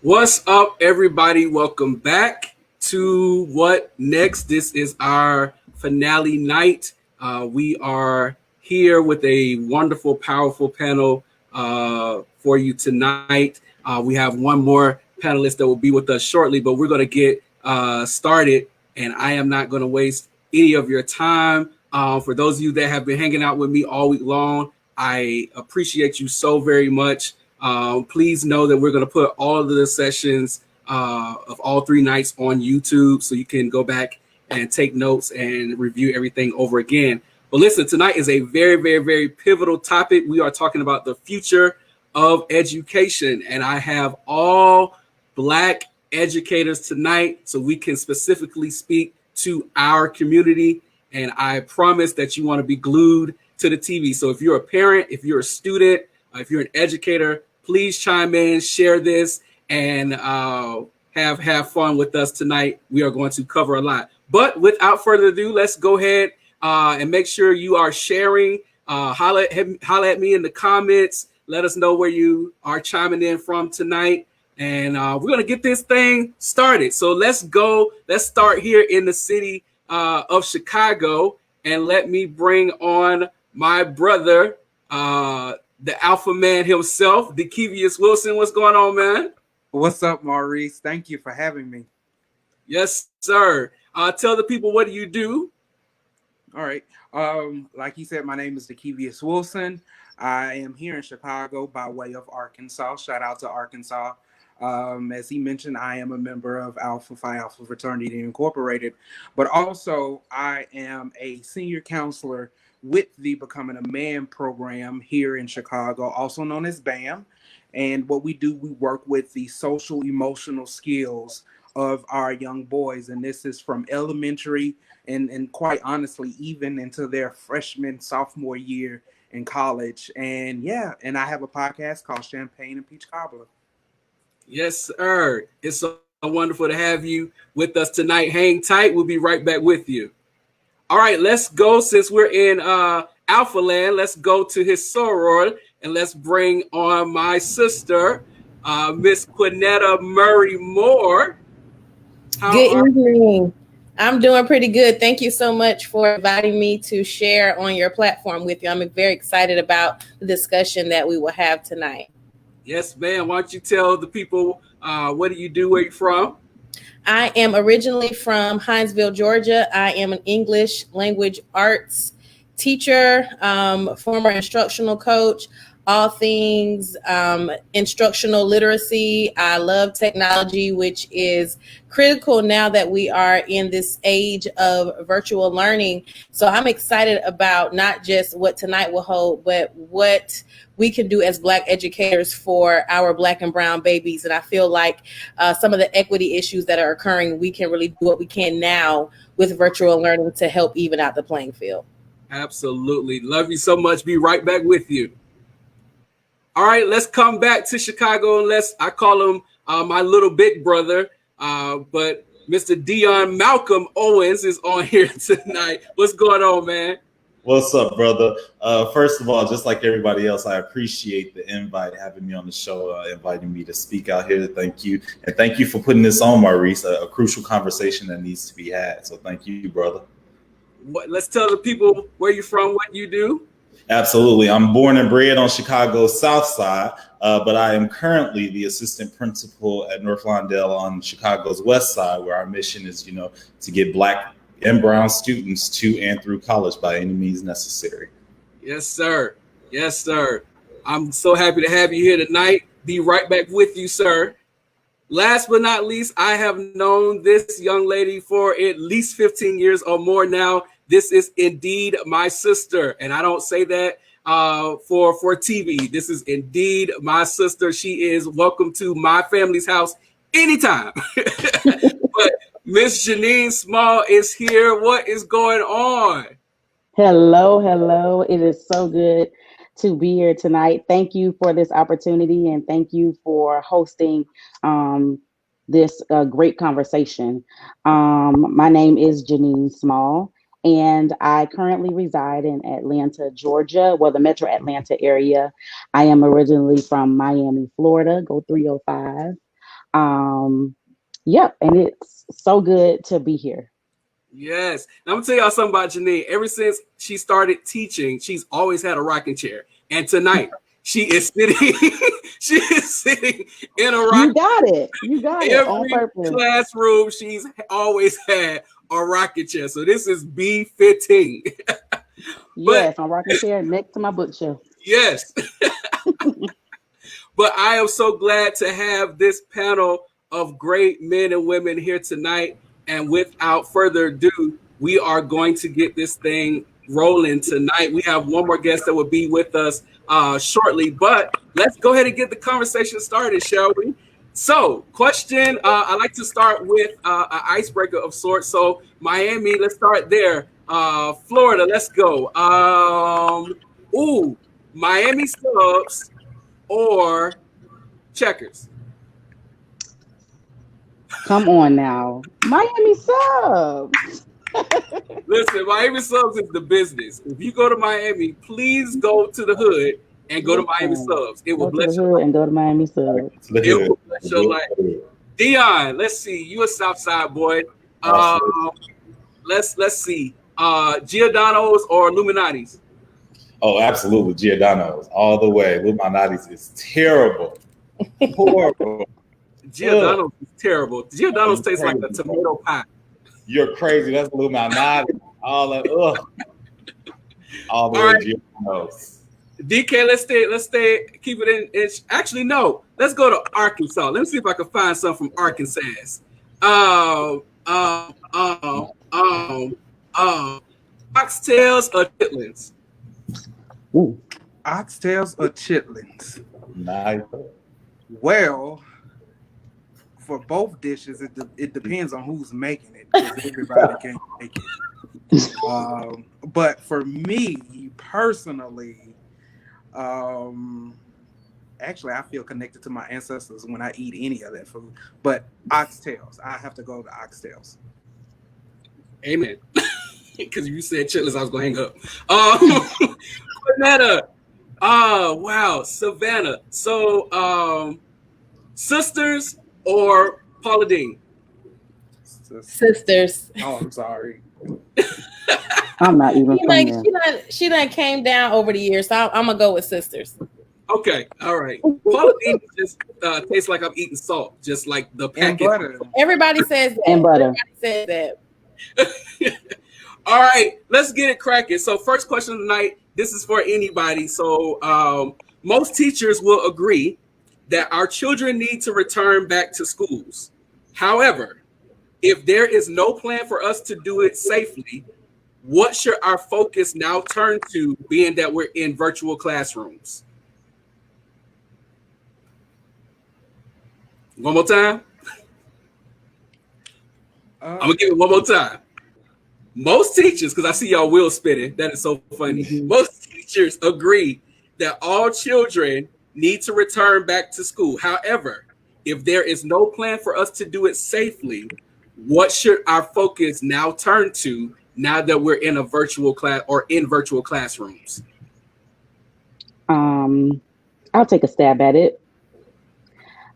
What's up, everybody? Welcome back to What Next. This is our finale night. We are here with a wonderful, powerful panel for you tonight. We have one more panelist that will be with us shortly, but we're going to get started, and I am not going to waste any of your time. For those of you that have been hanging out with me all week long, I appreciate you so very much. Please know that we're going to put all of the sessions of all three nights on YouTube, so you can go back and take notes and review everything over again. But listen, tonight is a very, very, very pivotal topic. We are talking about the future of education, and I have all Black educators tonight, so we can specifically speak to our community. And I promise that you want to be glued to the TV. So if you're a parent, if you're a student, if you're an educator, please chime in, share this, and have fun with us tonight. We are going to cover a lot. But without further ado, let's go ahead and make sure you are sharing. Holla at me in the comments. Let us know where you are chiming in from tonight. And we're going to get this thing started. So let's go. Let's start here in the city of Chicago. And let me bring on my brother, the alpha man himself, Dekevious Wilson. What's going on, man? What's up, Maurice? Thank you for having me. Yes, sir. Tell the people, what do you do? All right. Like you said, my name is Dekevious Wilson. I am here in Chicago by way of Arkansas. Shout out to Arkansas. As he mentioned, I am a member of Alpha Phi Alpha Fraternity Incorporated, but also I am a senior counselor with the Becoming a Man program here in Chicago, also known as BAM. And what we do, we work with the social emotional skills of our young boys. And this is from elementary and quite honestly, even into their freshman, sophomore year in college. And yeah, and I have a podcast called Champagne and Peach Cobbler. Yes, sir. It's so wonderful to have you with us tonight. Hang tight. We'll be right back with you. All right, let's go. Since we're in Alpha Land, let's go to his soror and let's bring on my sister, Miss Kwinetta Moore. Good evening. I'm doing pretty good. Thank you so much for inviting me to share on your platform with you. I'm very excited about the discussion that we will have tonight. Yes, ma'am. Why don't you tell the people what do you do, where you from? I am originally from Hinesville, Georgia. I am an English language arts teacher, former instructional coach, all things instructional literacy. I love technology, which is critical now that we are in this age of virtual learning. So I'm excited about not just what tonight will hold, but what we can do as Black educators for our Black and brown babies. And I feel like some of the equity issues that are occurring, we can really do what we can now with virtual learning to help even out the playing field. Absolutely. Love you so much. Be right back with you. All right, let's come back to Chicago, and I call him my little big brother, but Mr. Deion Malcolm Owens is on here tonight. What's going on, man? What's up, brother? First of all, just like everybody else, I appreciate the invite, having me on the show, inviting me to speak out here. Thank you. And thank you for putting this on, Maurice, a crucial conversation that needs to be had. So thank you, brother. Let's tell the people where you're from, what you do. Absolutely. I'm born and bred on Chicago's South Side, but I am currently the assistant principal at North Lawndale on Chicago's West Side, where our mission is, to get Black and brown students to and through college by any means necessary. Yes, sir. Yes, sir. I'm so happy to have you here tonight. Be right back with you, sir. Last but not least, I have known this young lady for at least 15 years or more now. This is indeed my sister, and I don't say that for TV. This is indeed my sister. She is welcome to my family's house anytime. But Miss Janine Small is here. What is going on? Hello. It is so good to be here tonight. Thank you for this opportunity, and thank you for hosting this great conversation. My name is Janine Small, and I currently reside in Atlanta, Georgia, the Metro Atlanta area. I am originally from Miami, Florida, go 305. Yep, and it's so good to be here. Yes. Now, I'm going to tell y'all something about Janine. Ever since she started teaching, she's always had a rocking chair. And tonight, she is sitting in a rocking chair. You got it. On Every purpose. classroom, she's always had a rocking chair. So this is befitting. Yes, on rocking chair next to my bookshelf. Yes. But I am so glad to have this panel of great men and women here tonight. And without further ado, we are going to get this thing rolling tonight. We have one more guest that will be with us shortly, but let's go ahead and get the conversation started, shall we? So, question, I like to start with an icebreaker of sorts. So, Miami, let's start there. Florida, let's go. Miami subs or Checkers? Come on now. Miami subs. Listen, Miami subs is the business. If you go to Miami, please go to the hood and go to Miami subs. It will bless your life. And go to Miami subs. It will bless your life. Deion, let's see. You a Southside boy. Let's see. Giordano's or Illuminati's? Oh, absolutely. Giordano's all the way. Illuminati's is terrible. Horrible. Giordano's is terrible. Giordano's tastes like a tomato pie. You're crazy. That's Illuminati. All that. All the way right. Giordano's. DK, let's stay. Keep it in. Actually, no. Let's go to Arkansas. Let me see if I can find something from Arkansas. Oxtails or chitlins? Ooh. Oxtails or chitlins? Nice. Well, for both dishes, it depends on who's making it, because everybody can't make it. But for me personally, actually, I feel connected to my ancestors when I eat any of that food. But oxtails, I have to go to oxtails. Amen. Because you said chitlins, I was going to hang up. Kwinetta. Oh, wow. Savannah. So, sisters or Paula Dean? Sisters. Oh, I'm sorry. I'm not even from there. She done came down over the years, so I'm gonna go with sisters. Okay, all right. Paula Dean just tastes like I'm eating salt, just like the packet. And butter. Everybody says that. And butter. Everybody says that. All right, let's get it cracking. So first question of the night, this is for anybody. So most teachers will agree that our children need to return back to schools. However, if there is no plan for us to do it safely, what should our focus now turn to, being that we're in virtual classrooms? One more time. I'm going to give it one more time. Most teachers, because I see y'all wheel spinning, that is so funny. Mm-hmm. Most teachers agree that all children need to return back to school. However, if there is no plan for us to do it safely, what should our focus now turn to now that we're in a virtual class or in virtual classrooms? I'll take a stab at it.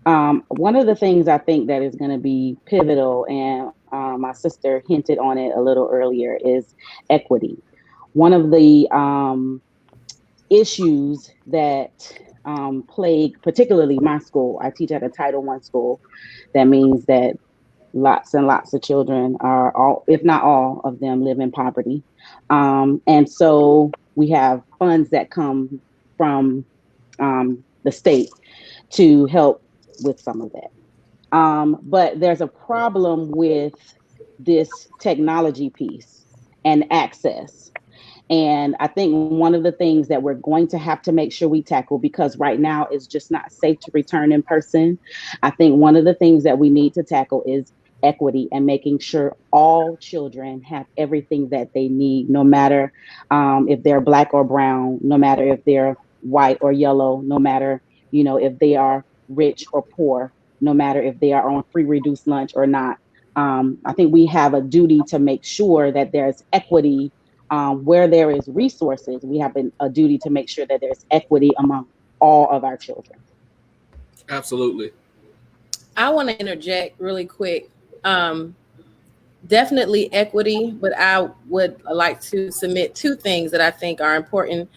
One of the things I think that is going to be pivotal, and my sister hinted on it a little earlier, is equity. One of the issues that plague particularly my school, I teach at a Title I school. That means that lots and lots of children are, all, if not all of them, live in poverty. And so we have funds that come from the state to help with some of that. But there's a problem with this technology piece and access. And I think one of the things that we're going to have to make sure we tackle, because right now it's just not safe to return in person. I think one of the things that we need to tackle is equity and making sure all children have everything that they need, no matter if they're Black or brown, no matter if they're white or yellow, no matter, if they are rich or poor, no matter if they are on free reduced lunch or not. I think we have a duty to make sure that there's equity where there is resources. We have a duty to make sure that there's equity among all of our children. Absolutely. I want to interject really quick. Definitely equity, but I would like to submit two things that I think are important.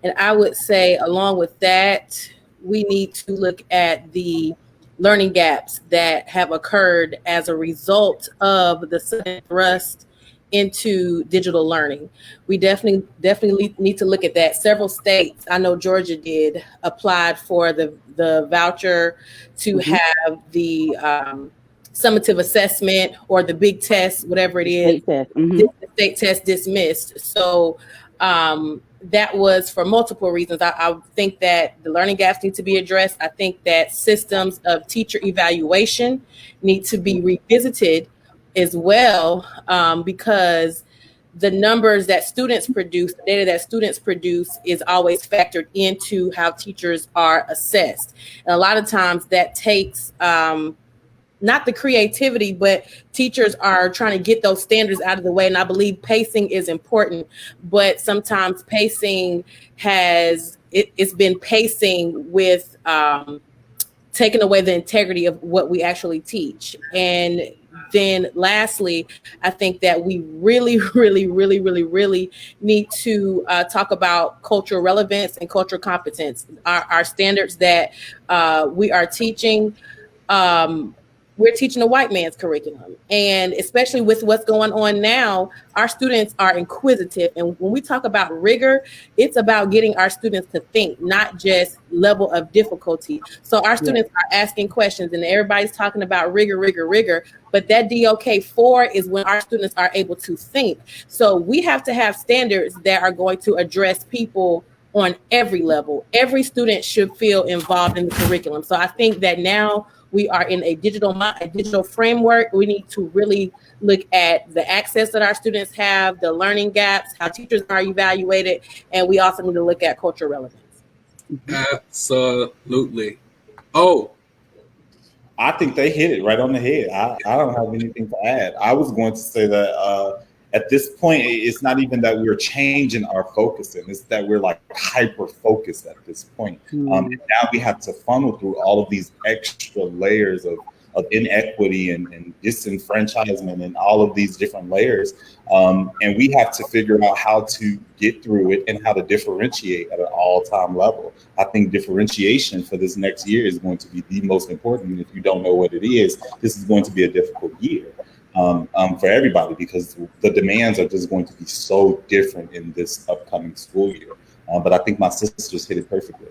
And I would say, along with that, we need to look at the learning gaps that have occurred as a result of the sudden thrust into digital learning. We definitely need to look at that. Several states, I know Georgia did, applied for the voucher to have the summative assessment or the big test, whatever it is, State test. the state test dismissed. So that was for multiple reasons. I think that the learning gaps need to be addressed. I think that systems of teacher evaluation need to be revisited as well, because the numbers that students produce, the data that students produce, is always factored into how teachers are assessed. And a lot of times that takes not the creativity, but teachers are trying to get those standards out of the way. And I believe pacing is important, but sometimes pacing it's been pacing with taking away the integrity of what we actually teach. And then lastly, I think that we really need to talk about cultural relevance and cultural competence. Our standards that we are teaching, we're teaching a white man's curriculum. And especially with what's going on now, our students are inquisitive. And when we talk about rigor, it's about getting our students to think, not just level of difficulty. So our students are asking questions, and everybody's talking about rigor. But that DOK 4 is when our students are able to think. So we have to have standards that are going to address people on every level. Every student should feel involved in the curriculum. So I think that now we are in a digital framework. We need to really look at the access that our students have, the learning gaps, how teachers are evaluated, and we also need to look at cultural relevance. Absolutely. Oh, I think they hit it right on the head. I don't have anything to add. I was going to say that at this point, it's not even that we're changing our focusing. It's that we're like hyper focused at this point. And now we have to funnel through all of these extra layers of inequity and disenfranchisement and all of these different layers. And we have to figure out how to get through it and how to differentiate at an all-time level. I think differentiation for this next year is going to be the most important. And if you don't know what it is, this is going to be a difficult year. For everybody, because the demands are just going to be so different in this upcoming school year. But I think my sister just hit it perfectly.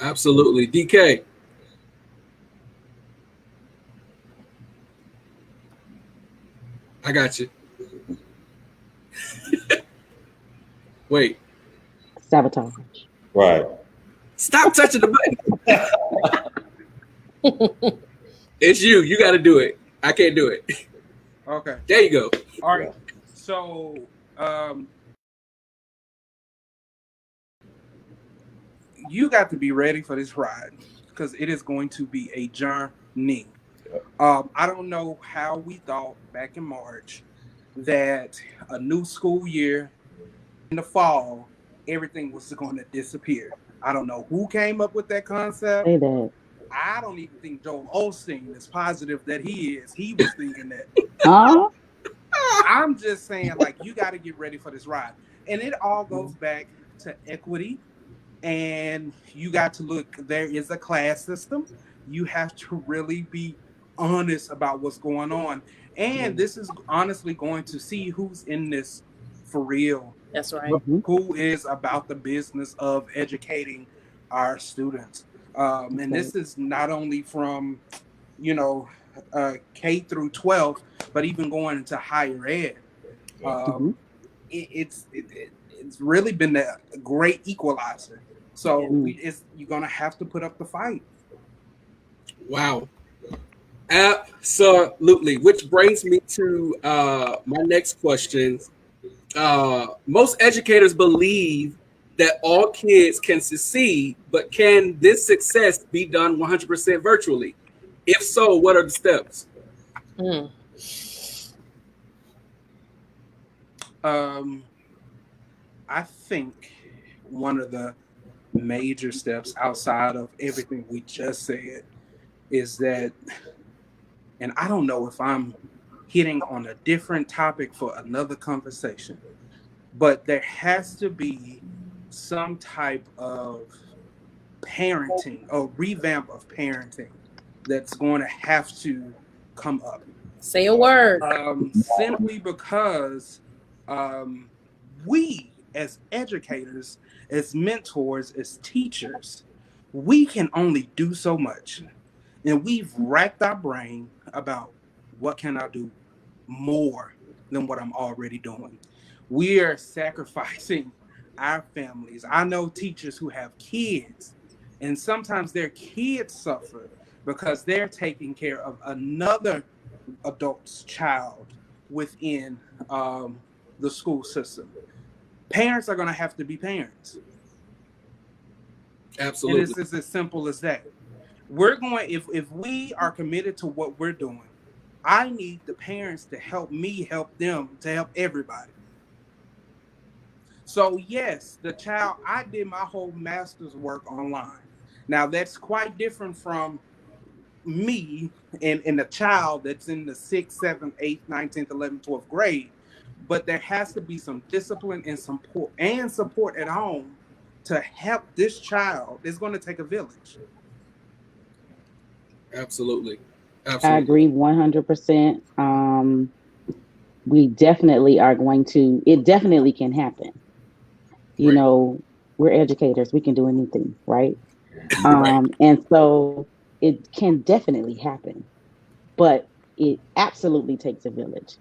Absolutely. DK. I got you. Wait. Sabotage. Right. Stop touching the button. It's you. You got to do it. I can't do it. Okay. There you go. All right. So, you got to be ready for this ride because it is going to be a journey. I don't know how we thought back in March that a new school year in the fall, everything was going to disappear. I don't know who came up with that concept. Say that. I don't even think Joel Osteen, as positive that he is, he was thinking that. I'm just saying, like, you got to get ready for this ride. And it all goes back to equity. And you got to look, there is a class system. You have to really be honest about what's going on. And this is honestly going to see who's in this for real. That's right. Who is about the business of educating our students. And this is not only from, K through 12, but even going into higher ed. It's really been a great equalizer. So you're going to have to put up the fight. Wow. Absolutely. Which brings me to my next question. Most educators believe that all kids can succeed, but can this success be done 100% virtually? If so, what are the steps? I think one of the major steps outside of everything we just said is that and I don't know if I'm hitting on a different topic for another conversation, but there has to be some type of parenting or revamp of parenting that's going to have to come up. Say a word. Simply because we as educators, as mentors, as teachers, we can only do so much. And we've racked our brain about what can I do more than what I'm already doing. We are sacrificing our families. I know teachers who have kids, and sometimes their kids suffer because they're taking care of another adult's child within the school system. Parents are going to have to be parents. Absolutely. And it's as simple as that. We're going, if we are committed to what we're doing, I need the parents to help me help them to help everybody. So yes, the child, I did my whole master's work online. Now that's quite different from me and a child that's in the 6th, 7th, 8th, 9th, 10th, 11th, 12th grade. But there has to be some discipline and support at home to help this child. It's going to take a village. Absolutely. I agree 100%. We definitely are going to, it definitely can happen. You know, we're educators, we can do anything, right? And so it can definitely happen, but it absolutely takes a village.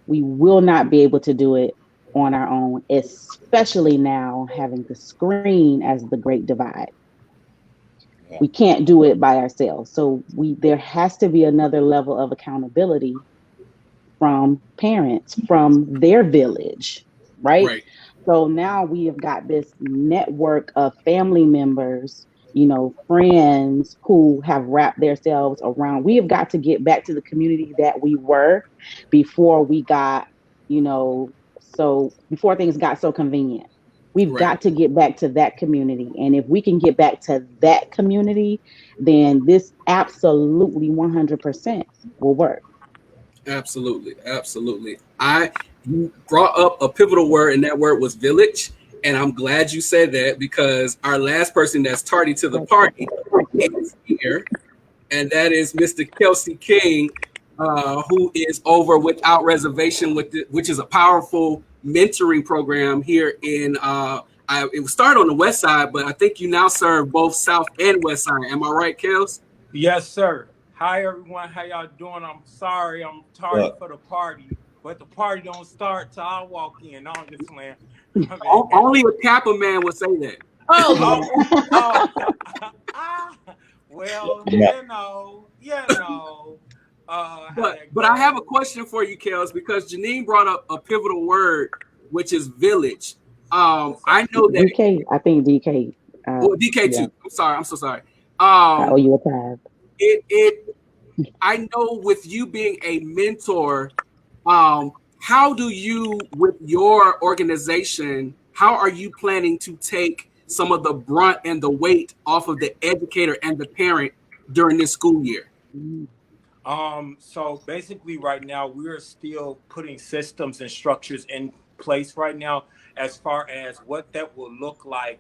We will not be able to do it on our own, especially now having the screen as the great divide. We can't do it by ourselves. So there has to be another level of accountability from parents, from their village, right? So now we have got this network of family members, you know, friends who have wrapped themselves around. We have got to get back to the community that we were before we got, you know, so before things got so convenient. We've got to get back to that community. And if we can get back to that community, then this absolutely 100% will work. Absolutely. You brought up a pivotal word, and that word was village. And I'm glad you said that, because our last person that's tardy to the party is here, and that is Mr. Kelsey King, who is over Without Reservation, which is a powerful mentoring program here in. It was started on the West Side, but I think you now serve both South and West Side. Am I right, Kels? Yes, sir. Hi, everyone. How y'all doing? I'm sorry I'm tardy for the party, but the party don't start till I walk in. No, I'm just playing. Only a Kappa man would say that. Well, you know. But I have a question for you, Kels, because Janine brought up a pivotal word, which is village. I know that DK, I think DK. DK too. I'm so sorry. I owe you a tithe. I know, with you being a mentor, how do you, with your organization, how are you planning to take some of the brunt and the weight off of the educator and the parent during this school year? So basically right now we're still putting systems and structures in place right now as far as what that will look like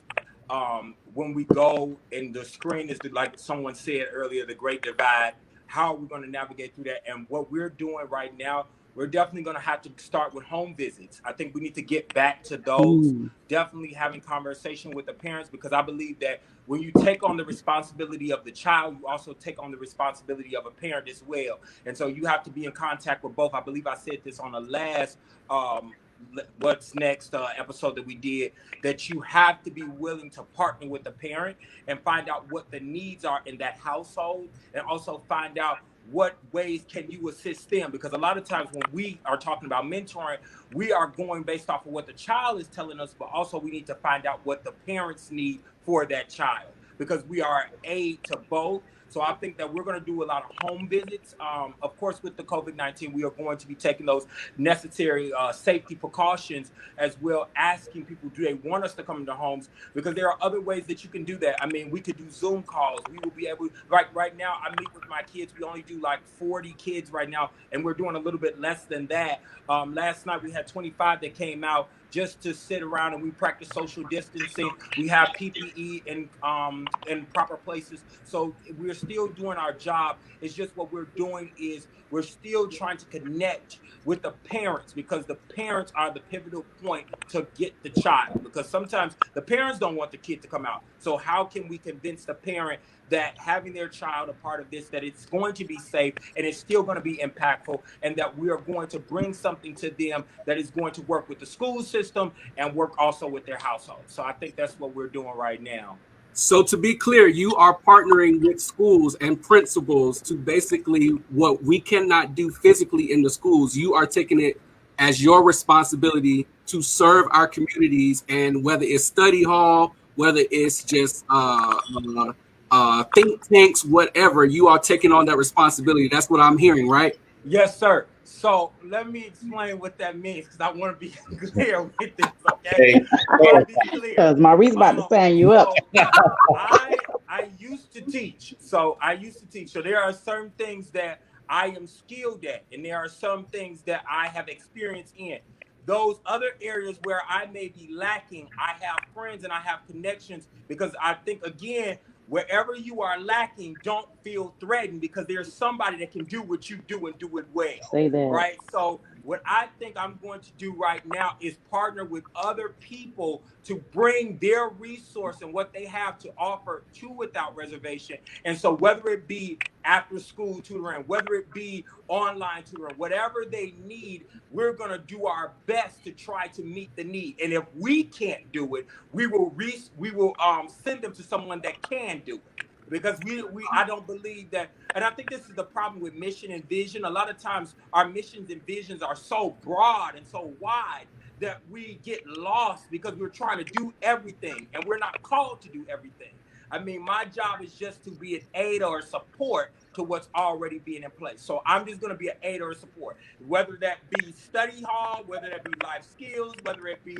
when we go, and the screen is like someone said earlier, the great divide. How are we going to navigate through that? And what we're doing right now, we're definitely going to have to start with home visits. I think we need to get back to those, definitely having conversation with the parents, because I believe that when you take on the responsibility of the child, you also take on the responsibility of a parent as well. And so you have to be in contact with both. I believe I said this on the last What's Next episode that we did, that you have to be willing to partner with the parent and find out what the needs are in that household, and also find out what ways can you assist them, because a lot of times when we are talking about mentoring, we are going based off of what the child is telling us, but also we need to find out what the parents need for that child, because we are aid to both. So I think that we're going to do a lot of home visits. Of course, with the COVID-19, we are going to be taking those necessary safety precautions, as well, asking people, do they want us to come into homes? Because there are other ways that you can do that. I mean, we could do Zoom calls. We will be able, right now, I meet with my kids. We only do like 40 kids right now, and we're doing a little bit less than that. Last night we had 25 that came out just to sit around, and we practice social distancing. We have PPE in proper places. So we're still doing our job. It's just what we're doing is we're still trying to connect with the parents, because the parents are the pivotal point to get the child, because sometimes the parents don't want the kid to come out. So how can we convince the parent that having their child a part of this, that it's going to be safe and it's still going to be impactful, and that we are going to bring something to them that is going to work with the school system and work also with their household. So I think that's what we're doing right now. So to be clear, you are partnering with schools and principals to basically what we cannot do physically in the schools. You are taking it as your responsibility to serve our communities, and whether it's study hall, whether it's just think tanks, whatever, you are taking on that responsibility. That's what I'm hearing, right? Yes, sir. So let me explain what that means, because I want to be clear with this, okay? Because Maurice about to sign you up. I used to teach. So there are certain things that I am skilled at, and there are some things that I have experience in. Those other areas where I may be lacking, I have friends and I have connections, because I think, again, wherever you are lacking, don't feel threatened, because there's somebody that can do what you do and do it well. Say that. Right? So what I think I'm going to do right now is partner with other people to bring their resource and what they have to offer to Without Reservation. And so whether it be after school tutoring, whether it be online tutoring, whatever they need, we're going to do our best to try to meet the need. And if we can't do it, we will send them to someone that can do it. Because I don't believe that, and I think this is the problem with mission and vision. A lot of times our missions and visions are so broad and so wide that we get lost, because we're trying to do everything, and we're not called to do everything. I mean, my job is just to be an aid or support to what's already being in place. So I'm just going to be an aid or a support, whether that be study hall, whether that be life skills, whether it be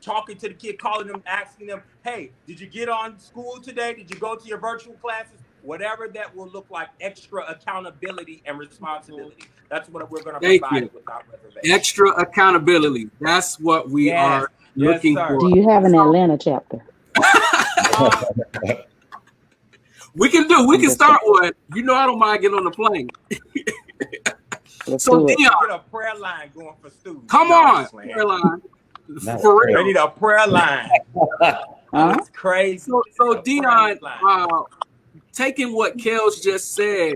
talking to the kid, calling them, asking them, hey, did you get on school today? Did you go to your virtual classes? Whatever that will look like, extra accountability and responsibility. That's what we're going to provide Without Reservation. Extra accountability. That's what we are looking for. Do you have an Atlanta chapter? We can start one. You know, I don't mind getting on the plane. So Deion, get a prayer line going for students. Come on, prayer line. For real. They need a prayer line. That's crazy. So Deion, taking what Kels just said,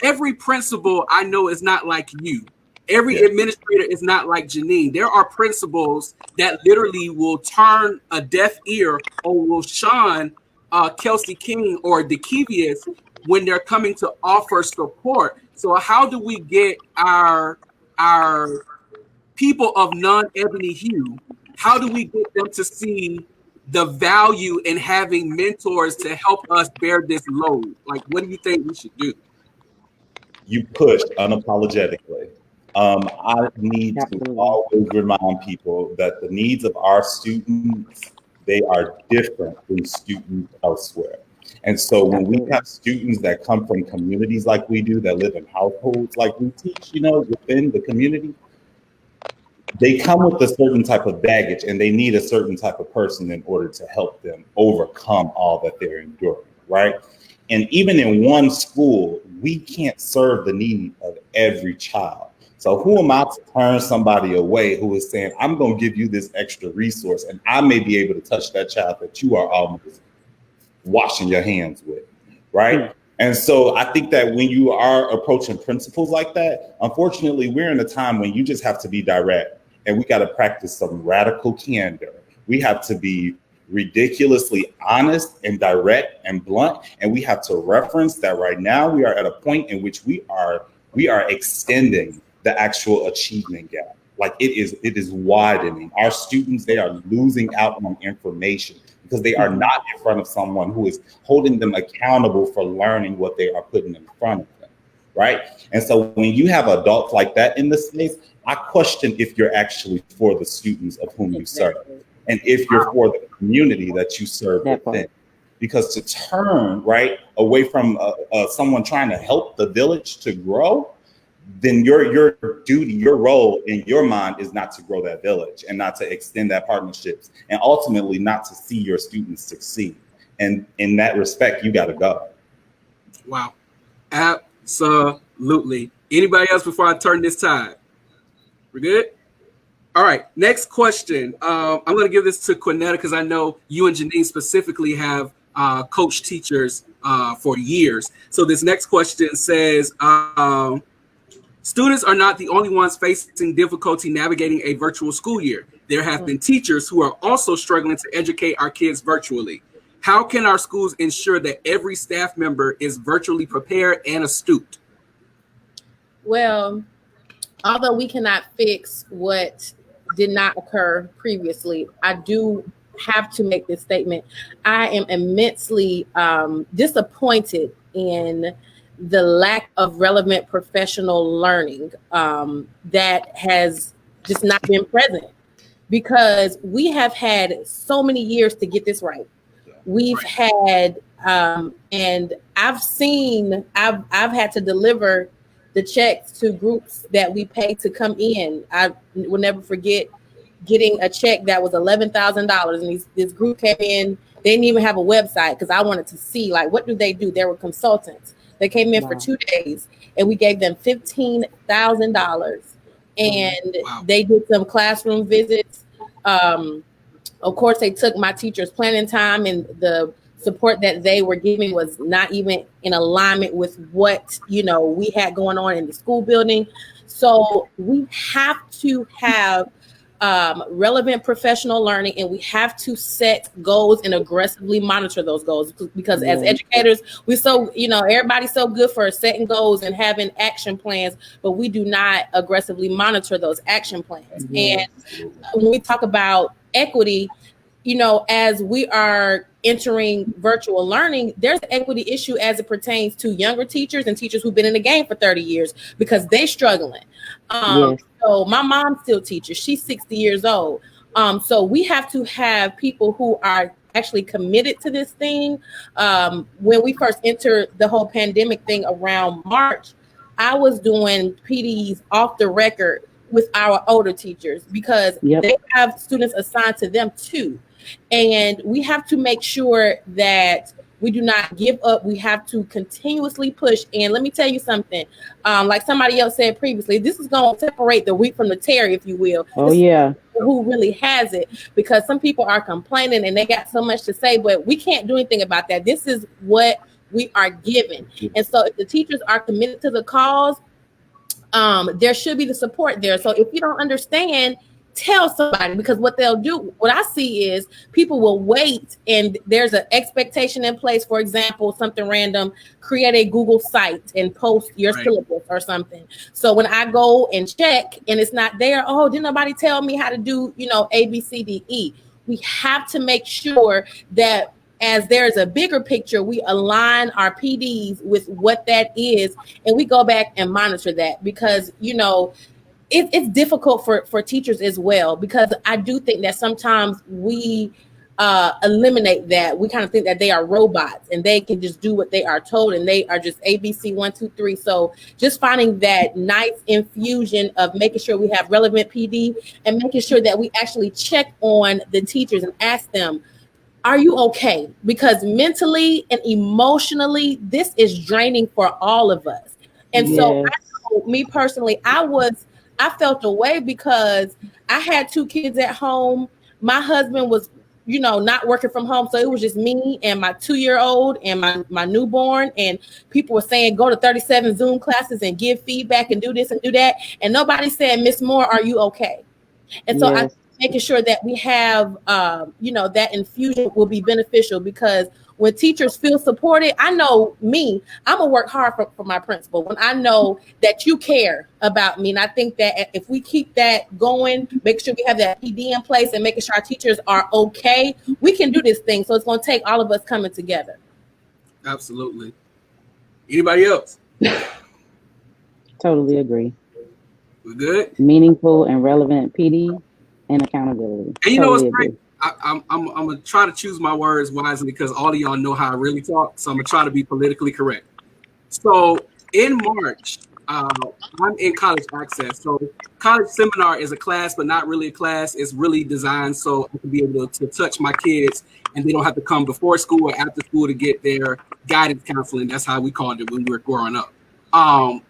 every principal I know is not like you. Every administrator is not like Janine. There are principals that literally will turn a deaf ear or will shun Kelsey King or Dekevious when they're coming to offer support. So how do we get our people of non-ebony hue, how do we get them to see the value in having mentors to help us bear this load? Like, what do you think we should do? You push unapologetically. I need to always remind people that the needs of our students, they are different than students elsewhere. And so when we have students that come from communities like we do, that live in households like we teach, within the community, they come with a certain type of baggage, and they need a certain type of person in order to help them overcome all that they're enduring, right? And even in one school, we can't serve the need of every child. So who am I to turn somebody away who is saying, I'm going to give you this extra resource, and I may be able to touch that child that you are almost washing your hands with, right? Mm-hmm. And so I think that when you are approaching principles like that, unfortunately, we're in a time when you just have to be direct, and we got to practice some radical candor. We have to be ridiculously honest and direct and blunt, and we have to reference that right now we are at a point in which we are extending the actual achievement gap. Like it is widening. Our students, they are losing out on information because they are not in front of someone who is holding them accountable for learning what they are putting in front of them, right? And so when you have adults like that in the space, I question if you're actually for the students of whom you serve, and if you're for the community that you serve within. Because to turn right away from someone trying to help the village to grow, then your duty, your role in your mind is not to grow that village and not to extend that partnerships, and ultimately not to see your students succeed. And in that respect, you got to go. Wow. Absolutely. Anybody else before I turn this tide? We're good? All right. Next question. I'm going to give this to Kwinetta because I know you and Janine specifically have coached teachers for years. So this next question says, students are not the only ones facing difficulty navigating a virtual school year. There have been teachers who are also struggling to educate our kids virtually. How can our schools ensure that every staff member is virtually prepared and astute? Well, although we cannot fix what did not occur previously, I do have to make this statement. I am immensely disappointed in the lack of relevant professional learning that has just not been present, because we have had so many years to get this right. We've had, and I've had to deliver the checks to groups that we pay to come in. I will never forget getting a check that was $11,000, and this group came in. They didn't even have a website because I wanted to see, like, what do they do? They were consultants. They came in for 2 days, and we gave them $15,000, and they did some classroom visits. Of course, they took my teacher's planning time, and the support that they were giving was not even in alignment with what, we had going on in the school building. So we have to have relevant professional learning, and we have to set goals and aggressively monitor those goals, because as educators, everybody's so good for setting goals and having action plans, but we do not aggressively monitor those action plans. And when we talk about equity, as we are entering virtual learning, there's an equity issue as it pertains to younger teachers and teachers who've been in the game for 30 years because they're struggling. So my mom still teaches. She's 60 years old. So we have to have people who are actually committed to this thing. When we first entered the whole pandemic thing around March, I was doing PDs off the record with our older teachers because they have students assigned to them too. And we have to make sure that we do not give up. We have to continuously push. And let me tell you something, like somebody else said previously, this is going to separate the wheat from the tare, if you will. Who really has it, because some people are complaining and they got so much to say, but we can't do anything about that. This is what we are given. And so if the teachers are committed to the cause, there should be the support there. So if you don't understand, tell somebody, because what they'll do, what I see is people will wait and there's an expectation in place. For example, something random, create a Google site and post your syllabus or something. So when I go and check and it's not there, oh, didn't nobody tell me how to do, A, B, C, D, E. We have to make sure that as there's a bigger picture, we align our PDs with what that is, and we go back and monitor that, because, it's difficult for teachers as well, because I do think that sometimes we eliminate that. We kind of think that they are robots and they can just do what they are told and they are just ABC 1, 2, 3. So just finding that nice infusion of making sure we have relevant PD and making sure that we actually check on the teachers and ask them, are you okay? Because mentally and emotionally, this is draining for all of us. And so I know, me personally, I felt away because I had 2 kids at home. My husband was, not working from home. So it was just me and my 2-year-old and my newborn. And people were saying, go to 37 Zoom classes and give feedback and do this and do that. And nobody said, Miss Moore, are you okay? And so I'm making sure that we have, that infusion will be beneficial, because when teachers feel supported, I know me, I'm gonna work hard for my principal when I know that you care about me. And I think that if we keep that going, make sure we have that PD in place and making sure our teachers are okay, we can do this thing. So it's gonna take all of us coming together. Absolutely. Anybody else? Totally agree. We good? Meaningful and relevant PD and accountability. And you know what's Totally great? agree. I'm gonna try to choose my words wisely because all of y'all know how I really talk. So I'm gonna try to be politically correct. So in March, I'm in college access. So college seminar is a class, but not really a class. It's really designed so I can be able to touch my kids and they don't have to come before school or after school to get their guidance counseling. That's how we called it when we were growing up. I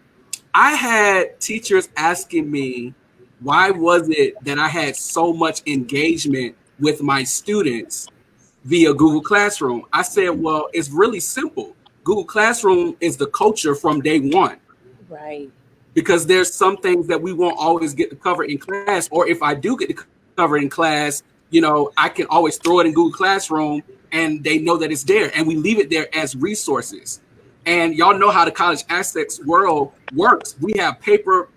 had teachers asking me, why was it that I had so much engagement with my students via Google Classroom? I said, well, it's really simple. Google Classroom is the culture from day one. Right. Because there's some things that we won't always get to cover in class, or if I do get to cover in class, you know, I can always throw it in Google Classroom and they know that it's there, and we leave it there as resources. And y'all know how the college access world works. We have paper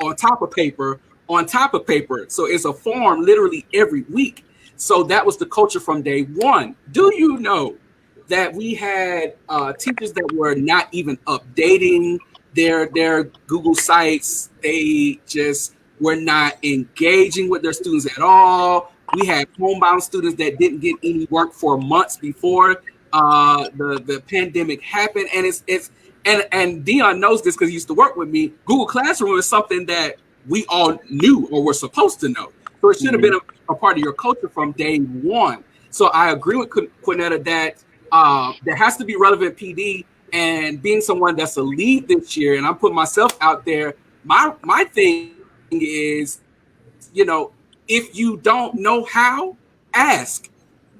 on top of paper on top of paper. So it's a form literally every week. So that was the culture from day one. Do you know that we had teachers that were not even updating their Google sites? They just were not engaging with their students at all. We had homebound students that didn't get any work for months before the pandemic happened. And and Deion knows this because he used to work with me. Google Classroom is something that we all knew or were supposed to know. So it should have been a part of your culture from day one. So I agree with Kwinetta that there has to be relevant PD, and being someone that's a lead this year, and I'm putting myself out there, my thing is, you know, if you don't know how, ask.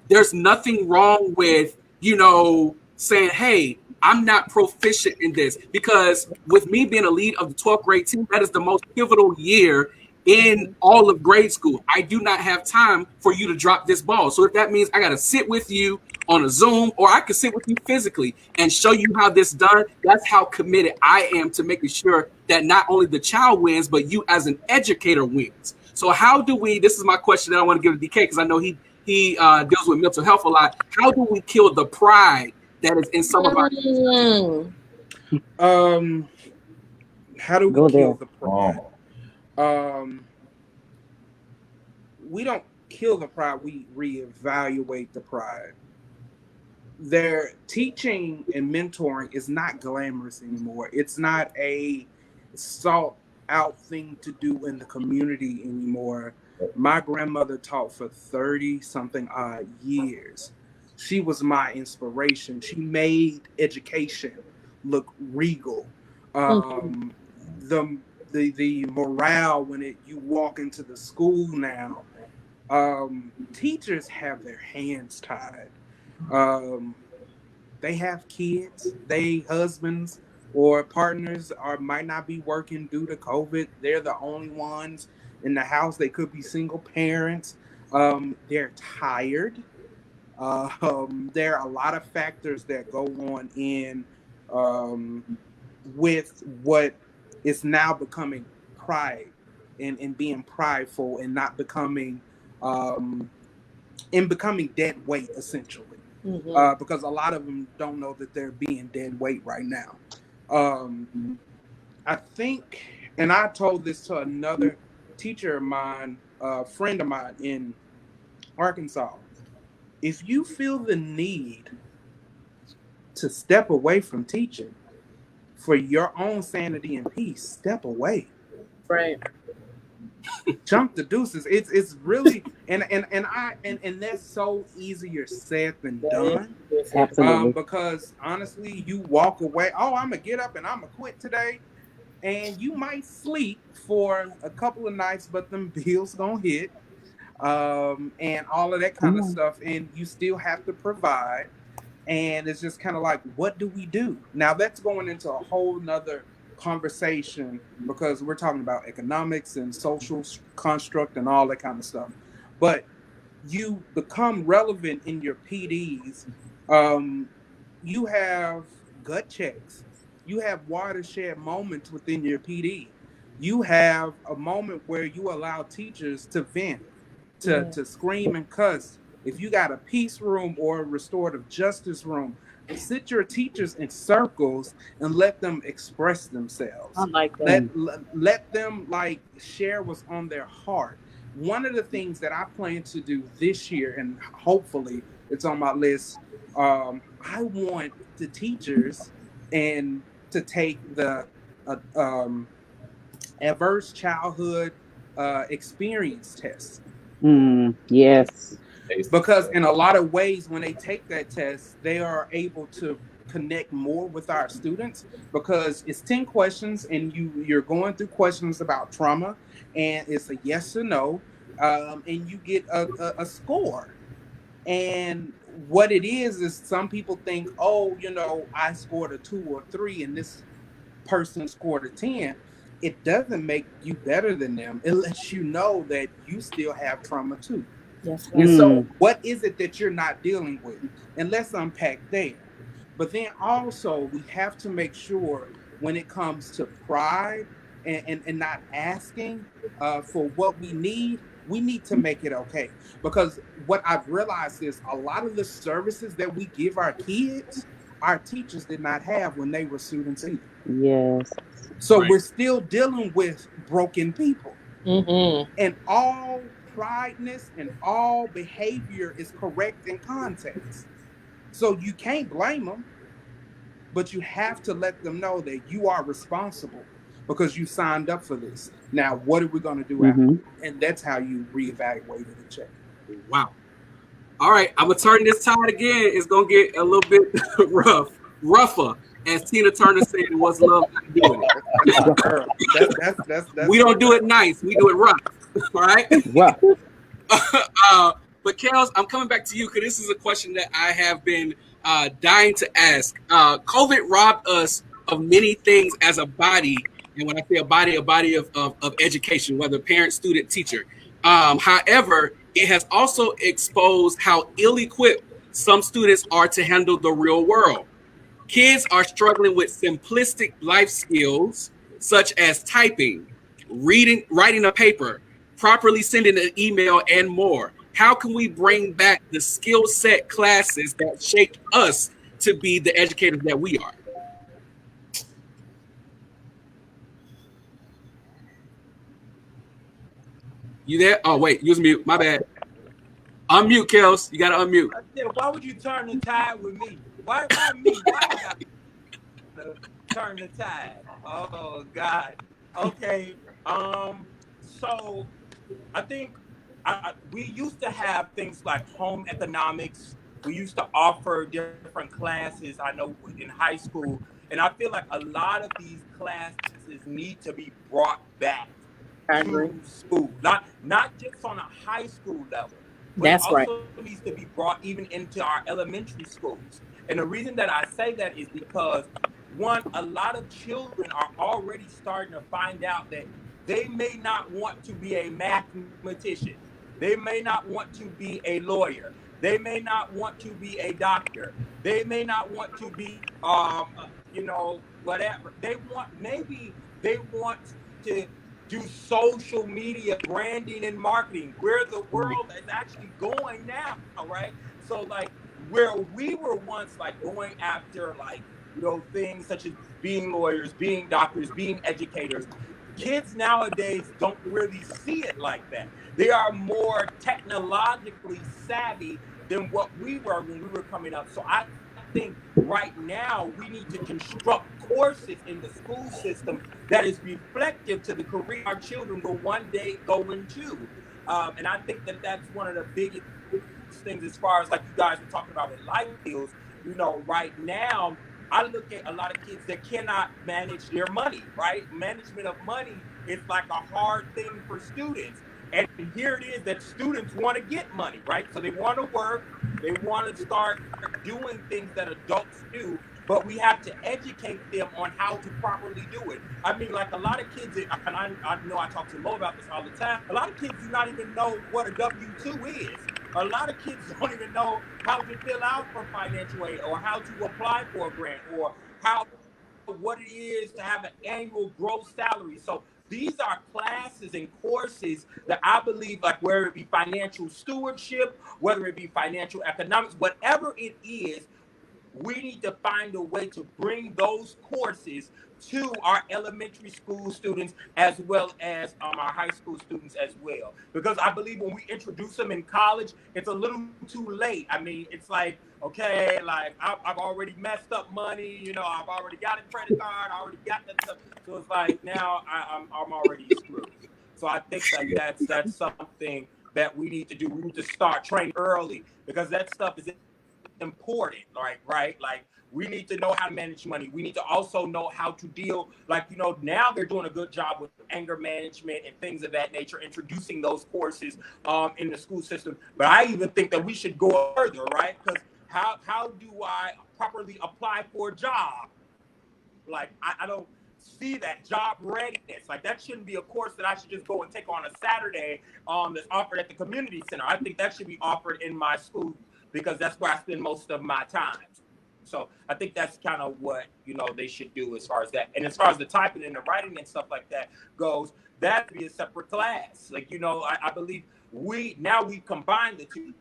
There's nothing wrong with, you know, saying, hey, I'm not proficient in this. Because with me being a lead of the 12th grade team, that is the most pivotal year in all of grade school. I do not have time for you to drop this ball. So if that means I got to sit with you on a Zoom, or I can sit with you physically and show you how this done, that's how committed I am to making sure that not only the child wins, but you as an educator wins. So how do we, this is my question that I want to give to DK, because I know he deals with mental health a lot. How do we kill the pride that is in some of our how do we kill the pride? We don't kill the pride, we reevaluate the pride. Their teaching and mentoring is not glamorous anymore. It's not a sought out thing to do in the community anymore. My grandmother taught for 30 something odd years. She was my inspiration. She made education look regal. The morale when you walk into the school now, teachers have their hands tied. They have kids, they husbands or partners might not be working due to COVID. They're the only ones in the house. They could be single parents. They're tired. There are a lot of factors that go on in with what is now becoming pride and being prideful and not becoming becoming dead weight, essentially. Because a lot of them don't know that they're being dead weight right now. I think, and I told this to another teacher of mine, a friend of mine in Arkansas, if you feel the need to step away from teaching for your own sanity and peace, step away. Right. Jump the deuces. It's really and that's so easier said than done. Absolutely. Because honestly, you walk away. Oh, I'm gonna get up and I'm gonna quit today, and you might sleep for a couple of nights, but them bills gonna hit, and all of that kind of stuff, and you still have to provide. And it's just kind of like, what do we do now? That's going into a whole nother conversation, because we're talking about economics and social construct and all that kind of stuff. But you become relevant in your PDs You have gut checks. You have watershed moments within your PD. You have a moment where you allow teachers to vent, to scream and cuss. If you got a peace room or a restorative justice room, sit your teachers in circles and let them express themselves. I like that. Let them like share what's on their heart. One of the things that I plan to do this year, and hopefully it's on my list, I want the teachers and to take the adverse childhood experience test. Yes. Because in a lot of ways, when they take that test, they are able to connect more with our students because it's 10 questions and you're going through questions about trauma, and it's a yes or no, and you get a score. And what it is some people think, oh, I scored a 2 or 3 and this person scored a 10. It doesn't make you better than them. It lets you know that you still have trauma too. Yes. And so what is it that you're not dealing with? And let's unpack there. But then also we have to make sure when it comes to pride and not asking for what we need to make it okay. Because what I've realized is a lot of the services that we give our kids, our teachers did not have when they were students either. Yes. So we're still dealing with broken people. Mm-hmm. And all prideness and all behavior is correct in context. So you can't blame them, but you have to let them know that you are responsible because you signed up for this. Now, what are we going to do after? And that's how you reevaluate it and check. Wow. All right, I'm going to turn this tide again. It's going to get a little bit rougher. As Tina Turner said, what's love got to do with it? That's we don't do it nice. We do it rough. All right? Rough. But Kels, I'm coming back to you because this is a question that I have been dying to ask. COVID robbed us of many things as a body. And when I say a body of education, whether parent, student, teacher. However, it has also exposed how ill-equipped some students are to handle the real world. Kids are struggling with simplistic life skills such as typing, reading, writing a paper, properly sending an email, and more. How can we bring back the skill set classes that shaped us to be the educators that we are? You there? Oh, wait, use mute. My bad. Unmute, Kels. You got to unmute. Why would you turn the tide with me? Why me? Why turn the tide? Oh, God. Okay. So I think we used to have things like home economics. We used to offer different classes, I know, in high school. And I feel like a lot of these classes need to be brought back to school. Not just on a high school level. But That's it also needs to be brought even into our elementary schools. And the reason that I say that is because, one, a lot of children are already starting to find out that they may not want to be a mathematician. They may not want to be a lawyer. They may not want to be a doctor. They may not want to be, whatever. They want to do social media branding and marketing, where the world is actually going now, right? So like where we were once like going after like, things such as being lawyers, being doctors, being educators, kids nowadays don't really see it like that. They are more technologically savvy than what we were when we were coming up. So I think right now we need to construct courses in the school system that is reflective to the career our children will one day go into. And I think that that's one of the biggest things as far as like you guys were talking about with life skills. Right now, I look at a lot of kids that cannot manage their money, right? Management of money is like a hard thing for students. And here it is that students want to get money, right? So they want to work, they want to start doing things that adults do, but we have to educate them on how to properly do it. I mean, like a lot of kids, and I know I talk to Mo about this all the time, a lot of kids do not even know what a W-2 is. A lot of kids don't even know how to fill out for financial aid or how to apply for a grant or what it is to have an annual gross salary. So these are classes and courses that I believe, like whether it be financial stewardship, whether it be financial economics, whatever it is, we need to find a way to bring those courses to our elementary school students as well as our high school students as well. Because I believe when we introduce them in college, it's a little too late. I mean, it's like, okay, like I've already messed up money, you know, I've already got a credit card, I already got that stuff. So it's like now I'm already screwed. So I think that that's something that we need to do. We need to start training early because that stuff is important, right? Like we need to know how to manage money. We need to also know how to deal, like, you know, now they're doing a good job with anger management and things of that nature, introducing those courses in the school system. But I even think that we should go further, right? Because how do I properly apply for a job? Like I don't see that job readiness. Like that shouldn't be a course that I should just go and take on a Saturday that's offered at the community center. I think that should be offered in my school because that's where I spend most of my time. So I think that's kind of what, you know, they should do as far as that. And as far as the typing and the writing and stuff like that goes, that'd be a separate class. Like, you know, I believe we combine the two.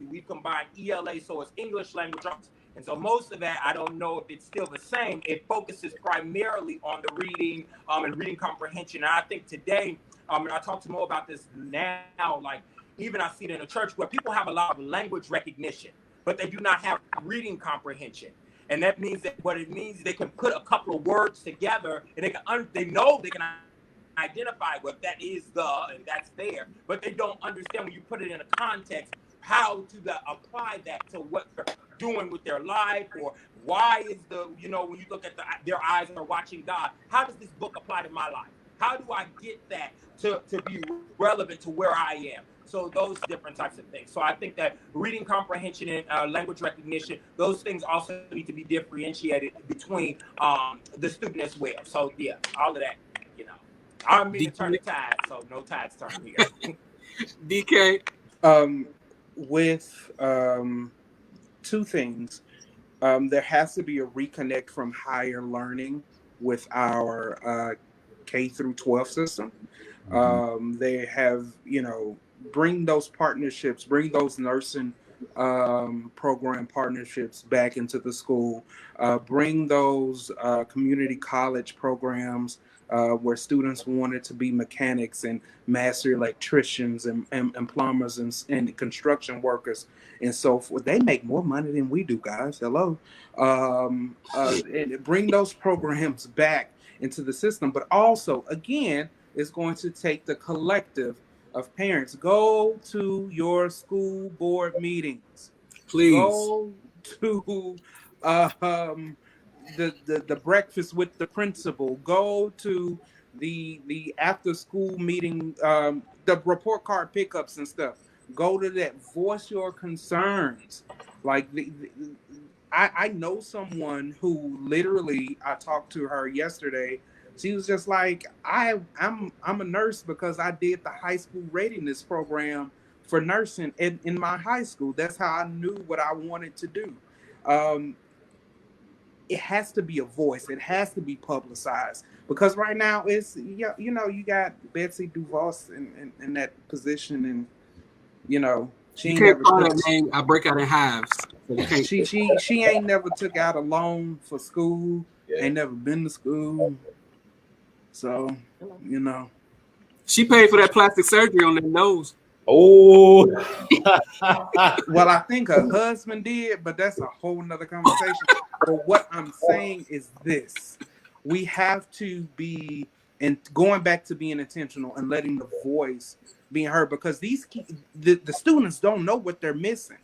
We combine ELA, so it's English language arts. And so most of that, I don't know if it's still the same. It focuses primarily on the reading and reading comprehension. And I think today, and I talk to more about this now, like even I see it in a church where people have a lot of language recognition, but they do not have reading comprehension. And that means that what it means, they can put a couple of words together and they know they can identify what that is and that's there, but they don't understand when you put it in a context how to apply that to what they're doing with their life, or why is when you look at their eyes are watching God, how does this book apply to my life? How do I get that to be relevant to where I am? So those different types of things. So I think that reading comprehension and language recognition, those things also need to be differentiated between the student as well. So yeah, all of that, you know. I don't mean to turn the tide, so no tides turn here. DK? With two things. There has to be a reconnect from higher learning with our K through 12 system. They have, bring those partnerships, bring those nursing program partnerships back into the school, bring those community college programs where students wanted to be mechanics and master electricians and plumbers and construction workers and so forth. They make more money than we do, guys. Hello. And bring those programs back into the system. But also, again, it's going to take the collective of parents. Go to your school board meetings. Please. Go to the breakfast with the principal. Go to the after school meeting, the report card pickups and stuff. Go to that. Voice your concerns. Like I know someone who literally, I talked to her yesterday. She was just like, I'm a nurse because I did the high school readiness program for nursing in my high school. That's how I knew what I wanted to do. It has to be a voice. It has to be publicized because right now it's, you got Betsy DeVos in that position, and she ain't never call that name. I break out in hives. So she ain't never took out a loan for school. Yeah. Ain't never been to school. So, she paid for that plastic surgery on their nose. Oh, well, I think her husband did, but that's a whole nother conversation. But what I'm saying is this: we have to be, and going back to being intentional and letting the voice being heard, because the students don't know what they're missing.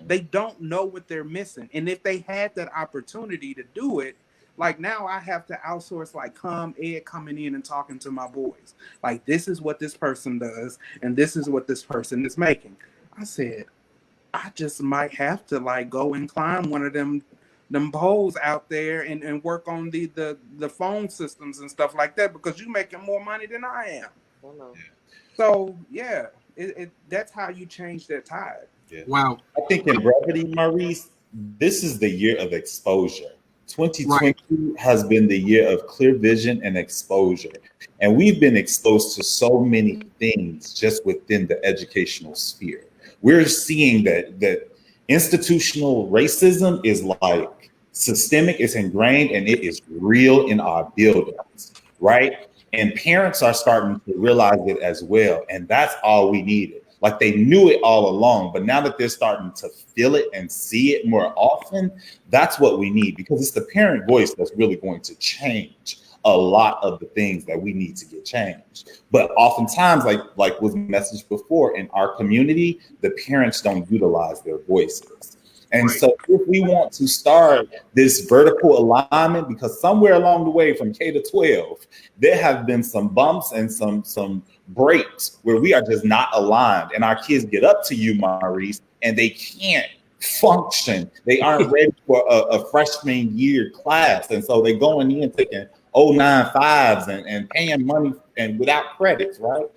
They don't know what they're missing, and if they had that opportunity to do it. Like now I have to outsource like Ed coming in and talking to my boys. Like, this is what this person does and this is what this person is making. I said, I just might have to like go and climb one of them poles out there and work on the phone systems and stuff like that because you're making more money than I am. So yeah, That's how you change that tide. Yeah. Wow. I think in brevity, Maurice, this is the year of exposure. 2020 has been the year of clear vision and exposure. And we've been exposed to so many things just within the educational sphere. We're seeing that institutional racism is like systemic, it's ingrained, and it is real in our buildings, right? And parents are starting to realize it as well. And that's all we needed. Like they knew it all along, but now that they're starting to feel it and see it more often, that's what we need, because it's the parent voice that's really going to change a lot of the things that we need to get changed. But oftentimes, like was messaged before, in our community, the parents don't utilize their voices. And so if we want to start this vertical alignment, because somewhere along the way from K to 12, there have been some bumps and some breaks where we are just not aligned. And our kids get up to you, Maurice, and they can't function. They aren't ready for a freshman year class. And so they're going in taking 0.95s and paying money and without credits, right?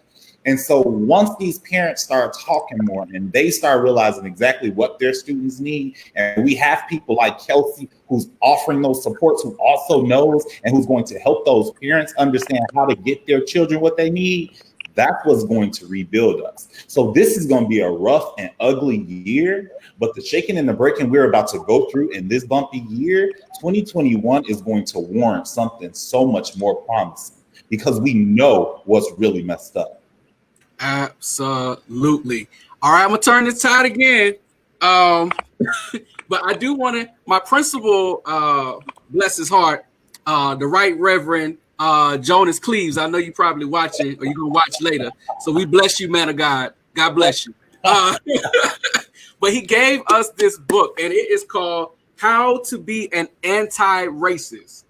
And so once these parents start talking more and they start realizing exactly what their students need, and we have people like Kelsey who's offering those supports, who also knows and who's going to help those parents understand how to get their children what they need, that's what's going to rebuild us. So this is going to be a rough and ugly year, but the shaking and the breaking we're about to go through in this bumpy year, 2021 is going to warrant something so much more promising, because we know what's really messed up. Absolutely. All right, I'm gonna turn this tide again. But I do want to, my principal, bless his heart, the Right Reverend Jonas Cleves. I know you probably watching, or you're gonna watch later. So we bless you, man of God. God bless you. But he gave us this book, and it is called How to Be an Anti-Racist.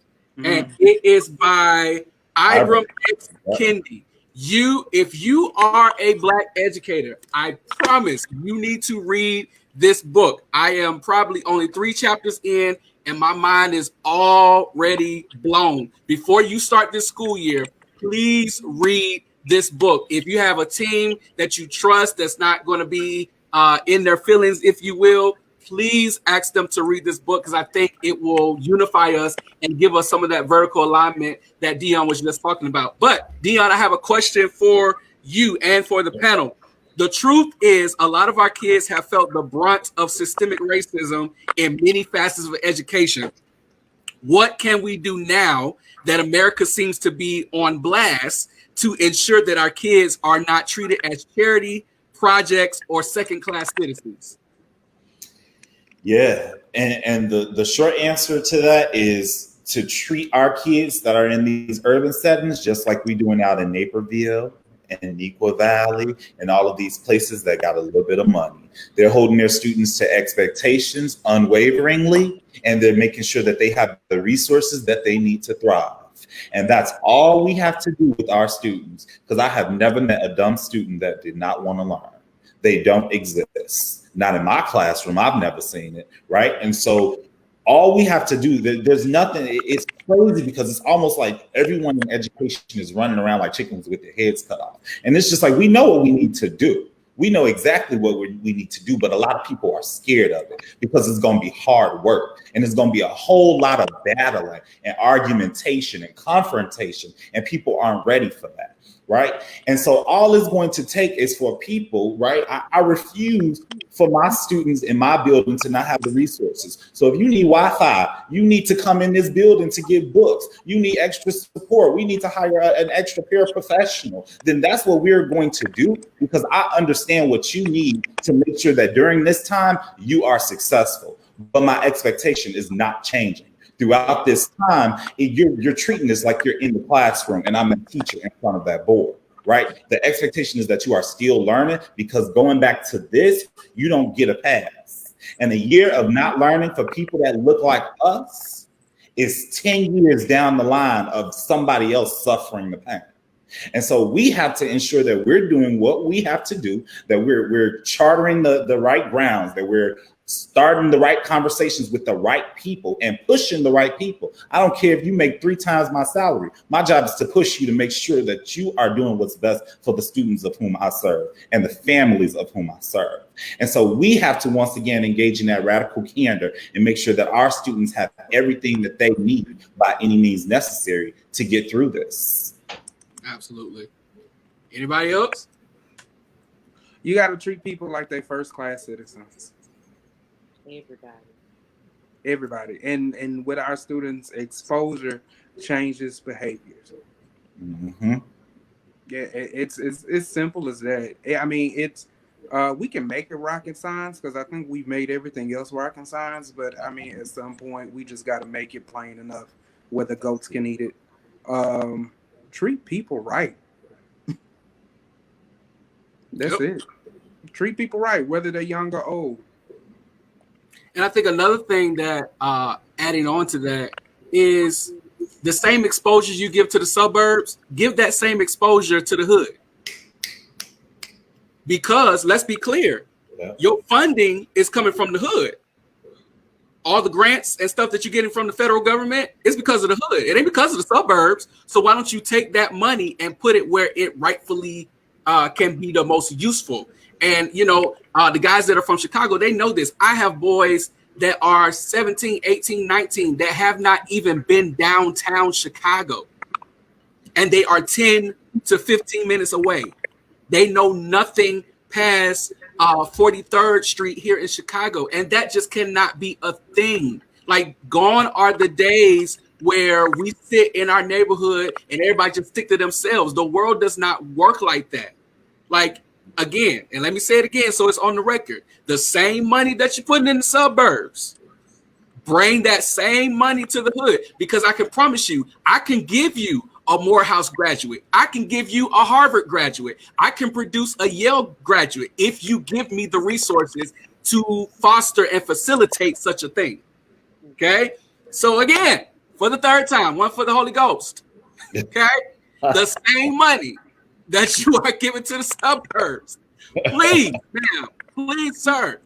And it is by Ibram X. Kendi. If you are a Black educator, I promise you need to read this book. I am probably only 3 chapters in, and my mind is already blown. Before you start this school year, please read this book. If you have a team that you trust that's not going to be in their feelings, if you will, please ask them to read this book, because I think it will unify us and give us some of that vertical alignment that Deion was just talking about. But Deion, I have a question for you and for the panel. The truth is, a lot of our kids have felt the brunt of systemic racism in many facets of education. What can we do now that America seems to be on blast to ensure that our kids are not treated as charity projects or second-class citizens? Yeah, and the short answer to that is to treat our kids that are in these urban settings just like we're doing out in Naperville and Equal Valley and all of these places that got a little bit of money. They're holding their students to expectations unwaveringly, and they're making sure that they have the resources that they need to thrive. And that's all we have to do with our students, because I have never met a dumb student that did not want to learn. They don't exist. Not in my classroom. I've never seen it, right? And so all we have to do, there's nothing, it's crazy because it's almost like everyone in education is running around like chickens with their heads cut off. And it's just like, we know what we need to do. We know exactly what we need to do, but a lot of people are scared of it because it's going to be hard work, and it's going to be a whole lot of battling and argumentation and confrontation, and people aren't ready for that. Right. And so all it's going to take is for people, right? I refuse for my students in my building to not have the resources. So if you need Wi-Fi, you need to come in this building to get books. You need extra support. We need to hire an extra paraprofessional. Then that's what we're going to do, because I understand what you need to make sure that during this time you are successful. But my expectation is not changing. Throughout this time, you're treating this like you're in the classroom and I'm a teacher in front of that board, right? The expectation is that you are still learning, because going back to this, you don't get a pass. And a year of not learning for people that look like us is 10 years down the line of somebody else suffering the pain. And so we have to ensure that we're doing what we have to do, that we're chartering the right grounds, that we're starting the right conversations with the right people and pushing the right people. I don't care if you make 3 times my salary. My job is to push you to make sure that you are doing what's best for the students of whom I serve and the families of whom I serve. And so we have to once again engage in that radical candor and make sure that our students have everything that they need by any means necessary to get through this. Absolutely. Anybody else? You got to treat people like they first-class citizens. Everybody. And with our students, exposure changes behaviors. Mm-hmm. Yeah, it's simple as that. I mean, it's we can make it rocket science because I think we've made everything else rocket science. But I mean, at some point, we just got to make it plain enough where the goats can eat it. Treat people right. That's it. Treat people right, whether they're young or old. And I think another thing that adding on to that is the same exposures you give to the suburbs, give that same exposure to the hood. Because let's be clear, your funding is coming from the hood. All the grants and stuff that you're getting from the federal government is because of the hood. It ain't because of the suburbs. So why don't you take that money and put it where it rightfully can be the most useful? And, you know, the guys that are from Chicago, they know this. I have boys that are 17, 18, 19 that have not even been downtown Chicago. And they are 10 to 15 minutes away. They know nothing past 43rd Street here in Chicago. And that just cannot be a thing. Like, gone are the days where we sit in our neighborhood and everybody just stick to themselves. The world does not work like that. Like, again, and let me say it again so it's on the record, the same money that you're putting in the suburbs, bring that same money to the hood, because I can promise you, I can give you a Morehouse graduate. I can give you a Harvard graduate. I can produce a Yale graduate if you give me the resources to foster and facilitate such a thing. Okay? So again, for the third time, one for the Holy Ghost. Okay? The same money that you are giving to the suburbs. Please, ma'am, please, sir,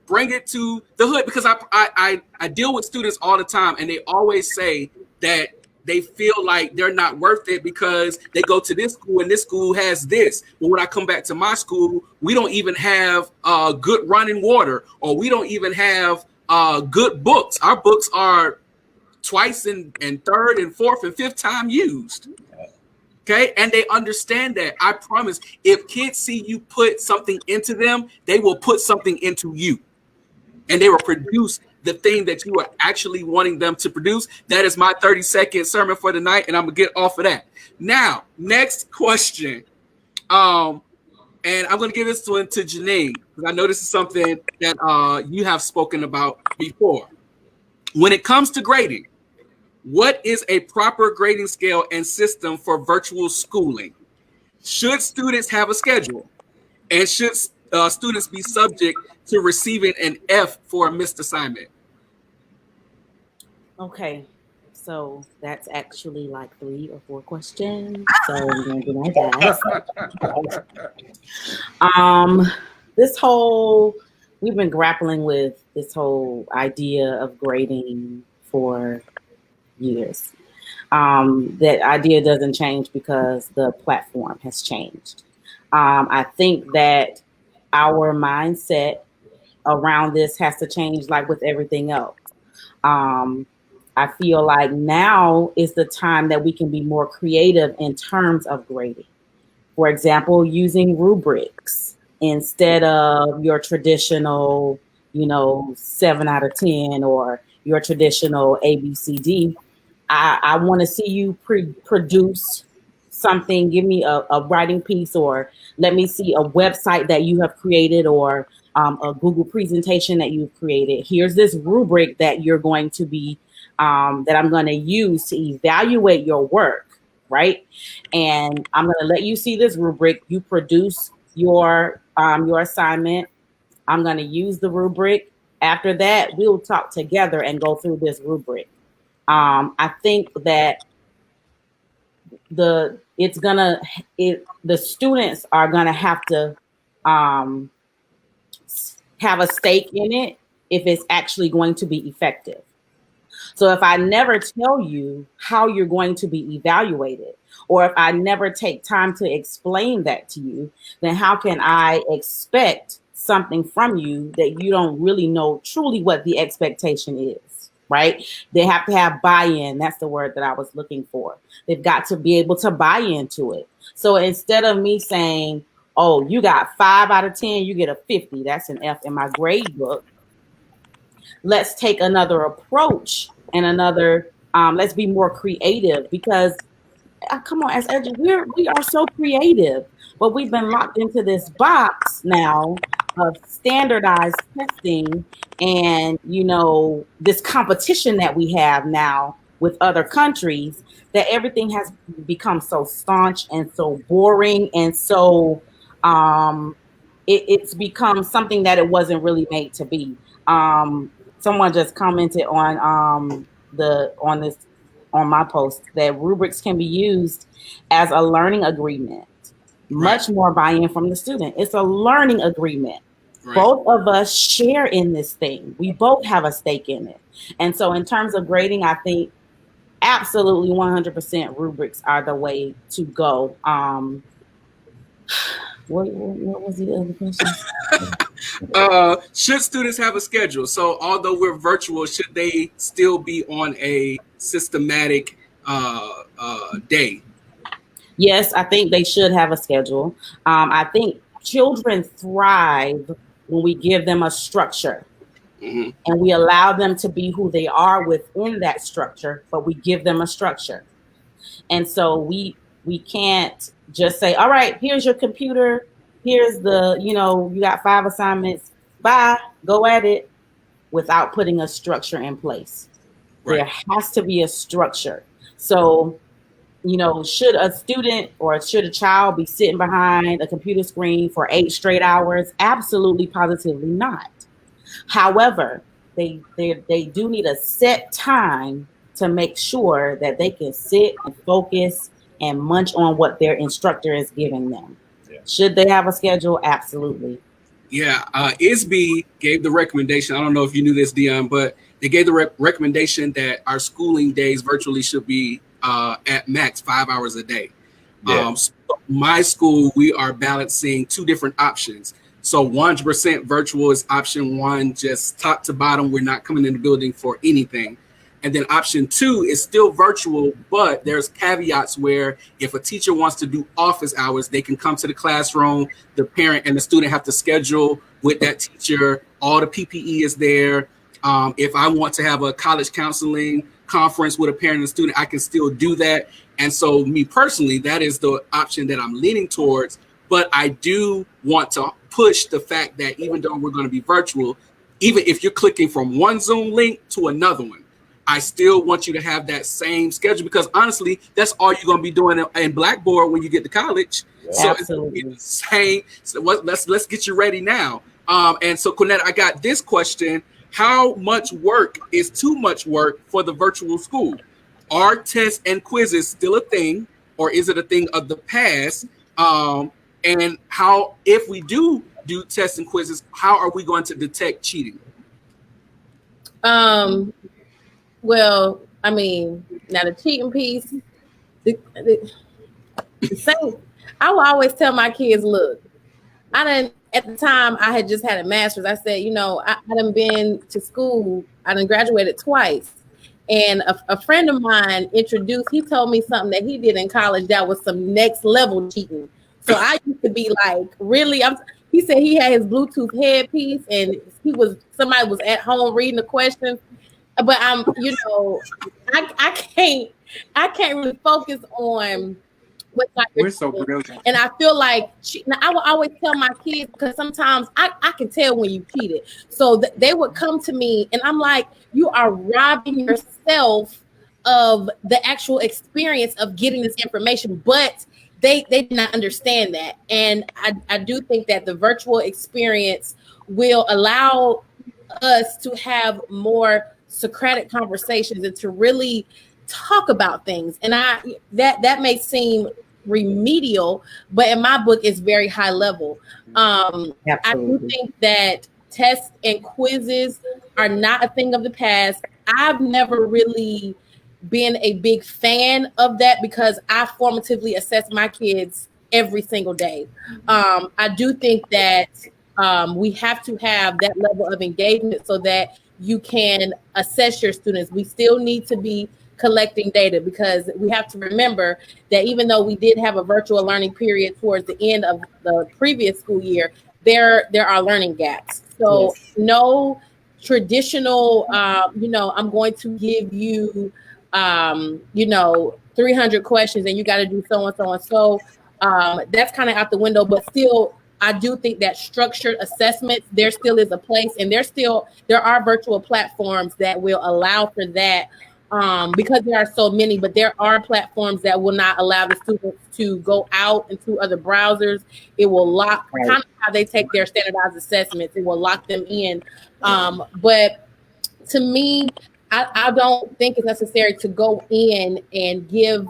bring it to the hood, because I deal with students all the time, and they always say that they feel like they're not worth it because they go to this school and this school has this. But when I come back to my school, we don't even have good running water, or we don't even have good books. Our books are twice and third and fourth and fifth time used. Okay, and they understand that. I promise, if kids see you put something into them, they will put something into you. And they will produce the thing that you are actually wanting them to produce. That is my 30-second sermon for the night, and I'm going to get off of that. Now, next question. And I'm going to give this one to Janine, because I know this is something that you have spoken about before. When it comes to grading, what is a proper grading scale and system for virtual schooling? Should students have a schedule? And should students be subject to receiving an F for a missed assignment? Okay, so that's actually like 3 or 4 questions. So I'm going to do my best. We've been grappling with this whole idea of grading for years. That idea doesn't change because the platform has changed. I think that our mindset around this has to change, like with everything else. I feel like now is the time that we can be more creative in terms of grading. For example, using rubrics instead of your traditional, 7 out of 10 or your traditional ABCD. I want to see you produce something. Give me a writing piece, or let me see a website that you have created, or a Google presentation that you've created. Here's this rubric that you're going to be, that I'm going to use to evaluate your work, right? And I'm going to let you see this rubric. You produce your assignment. I'm going to use the rubric. After that, we'll talk together and go through this rubric. I think that the students are gonna have to have a stake in it if it's actually going to be effective. So if I never tell you how you're going to be evaluated, or if I never take time to explain that to you, then how can I expect something from you that you don't really know truly what the expectation is, right? They have to have buy-in. That's the word that I was looking for. They've got to be able to buy into it. So instead of me saying, oh, you got 5 out of 10, you get a 50. That's an F in my grade book. Let's take another approach and let's be more creative, because come on, as educators, we are so creative, but we've been locked into this box now of standardized testing and, this competition that we have now with other countries, that everything has become so staunch and so boring, and so it's become something that it wasn't really made to be. Someone just commented on my post that rubrics can be used as a learning agreement. Much more buy-in from the student. It's a learning agreement. Right. Both of us share in this thing. We both have a stake in it. And so in terms of grading, I think absolutely 100% rubrics are the way to go. What was the other question? Should students have a schedule? So although we're virtual, should they still be on a systematic day? Yes, I think they should have a schedule. I think children thrive when we give them a structure, and we allow them to be who they are within that structure, but we give them a structure. And so we can't just say, all right, here's your computer. Here's you got 5 assignments. Bye, go at it, without putting a structure in place. Right. There has to be a structure. So, should a student or should a child be sitting behind a computer screen for 8 straight hours? Absolutely, positively not. However, they do need a set time to make sure that they can sit and focus and munch on what their instructor is giving them. Yeah. Should they have a schedule? Absolutely. Yeah, ISB gave the recommendation. I don't know if you knew this, Deion, but they gave the recommendation that our schooling days virtually should be at max 5 hours a day. Yeah. So my school, we are balancing 2 different options. So 100% virtual is option 1, just top to bottom. We're not coming in the building for anything. And then option 2 is still virtual, but there's caveats where if a teacher wants to do office hours, they can come to the classroom. The parent and the student have to schedule with that teacher. All the PPE is there. If I want to have a college counseling conference with a parent and a student, I can still do that. And so me personally, that is the option that I'm leaning towards. But I do want to push the fact that even though we're going to be virtual, even if you're clicking from one Zoom link to another one, I still want you to have that same schedule, because honestly, that's all you're going to be doing in Blackboard when you get to college. So Absolutely. It's the same. So let's get you ready now. And so, Kwinetta, I got this question. How much work is too much work for the virtual school? Are tests and quizzes still a thing, or is it a thing of the past? And how, if we do tests and quizzes, how are we going to detect cheating? Well, I mean, now the cheating piece, the same. I will always tell my kids, look, at the time I had just had a master's. I said, I done been to school. I done graduated twice. And a friend of mine he told me something that he did in college that was some next level cheating. So I used to be like, really? He said he had his Bluetooth headpiece and somebody was at home reading the questions. But I can't really focus on what we're so brilliant. And I feel like I will always tell my kids, because sometimes I can tell when you cheated. So they would come to me and I'm like, you are robbing yourself of the actual experience of getting this information. But they did not understand that. And I do think that the virtual experience will allow us to have more Socratic conversations and to really talk about things. And that may seem remedial, but in my book, it's very high level. I do think that tests and quizzes are not a thing of the past. I've never really been a big fan of that because I formatively assess my kids every single day. I do think that we have to have that level of engagement so that you can assess your students. We still need to be collecting data because we have to remember that even though we did have a virtual learning period towards the end of the previous school year, there are learning gaps. So no traditional, I'm going to give you, 300 questions and you got to do so and so and so. That's kind of out the window, but still, I do think that structured assessments, there still is a place, and there are virtual platforms that will allow for that because there are so many, but there are platforms that will not allow the students to go out into other browsers. It will lock kind of how they take their standardized assessments. It will lock them in. But to me, I don't think it's necessary to go in and give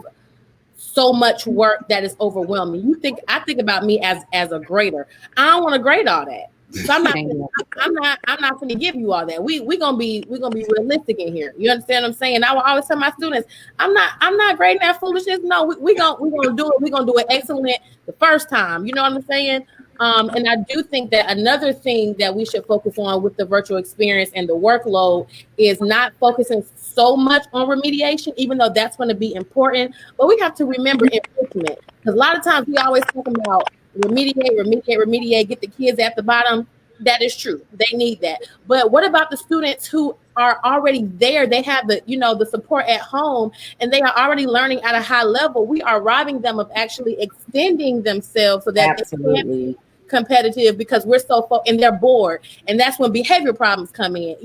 so much work that is overwhelming. I think about me as a grader. I don't want to grade all that. So I'm not going to give you all that. We're gonna be realistic in here. You understand what I'm saying? I will always tell my students, I'm not grading that foolishness. No, we're gonna do it. We're gonna do it excellent the first time. You know what I'm saying? And I do think that another thing that we should focus on with the virtual experience and the workload is not focusing so much on remediation, even though that's going to be important. But we have to remember enrichment, because a lot of times we always talk about remediate, get the kids at the bottom. That is true. They need that. But what about the students who are already there? They have the support at home and they are already learning at a high level. We are robbing them of actually extending themselves so that they can be competitive because we're so and they're bored. And that's when behavior problems come in,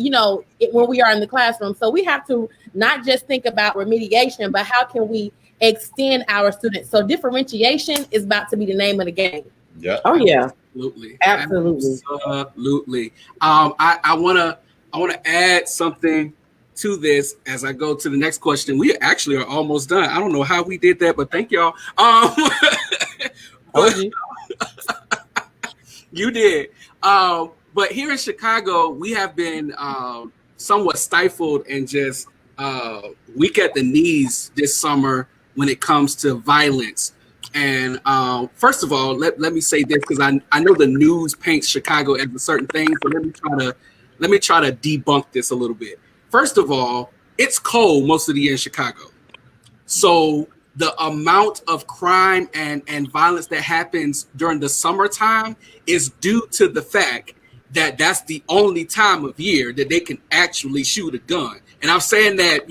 when we are in the classroom. So we have to not just think about remediation, but how can we extend our students? So differentiation is about to be the name of the game. Yeah. Oh yeah. Absolutely. Absolutely. I want to add something to this as I go to the next question. We actually are almost done. I don't know how we did that, but thank y'all. You did. But here in Chicago, we have been somewhat stifled and just weak at the knees this summer when it comes to violence. And first of all, let me say this, because I know the news paints Chicago as a certain thing. So let me try to debunk this a little bit. First of all, it's cold most of the year in Chicago. So the amount of crime and violence that happens during the summertime is due to the fact that that's the only time of year that they can actually shoot a gun. And I'm saying that,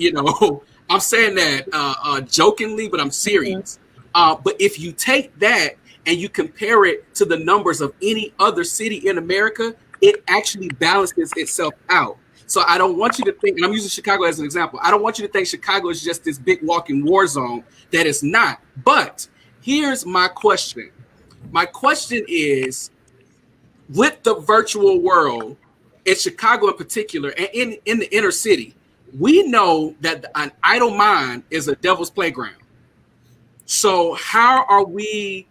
jokingly, but I'm serious. But if you take that and you compare it to the numbers of any other city in America, it actually balances itself out. So I don't want you to think, and I'm using Chicago as an example, I don't want you to think Chicago is just this big walking war zone. That is not. But here's my question. My question is, with the virtual world, in Chicago in particular, and in the inner city, we know that an idle mind is a devil's playground. So how are we,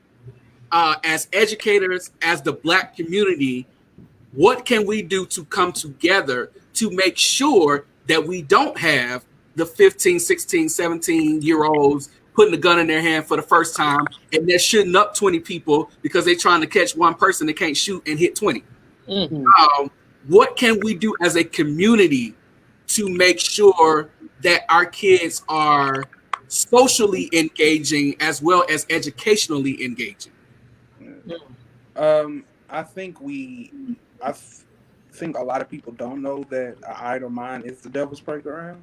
as educators, as the Black community, what can we do to come together to make sure that we don't have the 15, 16, 17-year-olds putting a gun in their hand for the first time and they're shooting up 20 people because they're trying to catch one person that can't shoot and hit 20? Mm-hmm. What can we do as a community to make sure that our kids are socially engaging as well as educationally engaging? I think a lot of people don't know that an idle mind is the devil's playground.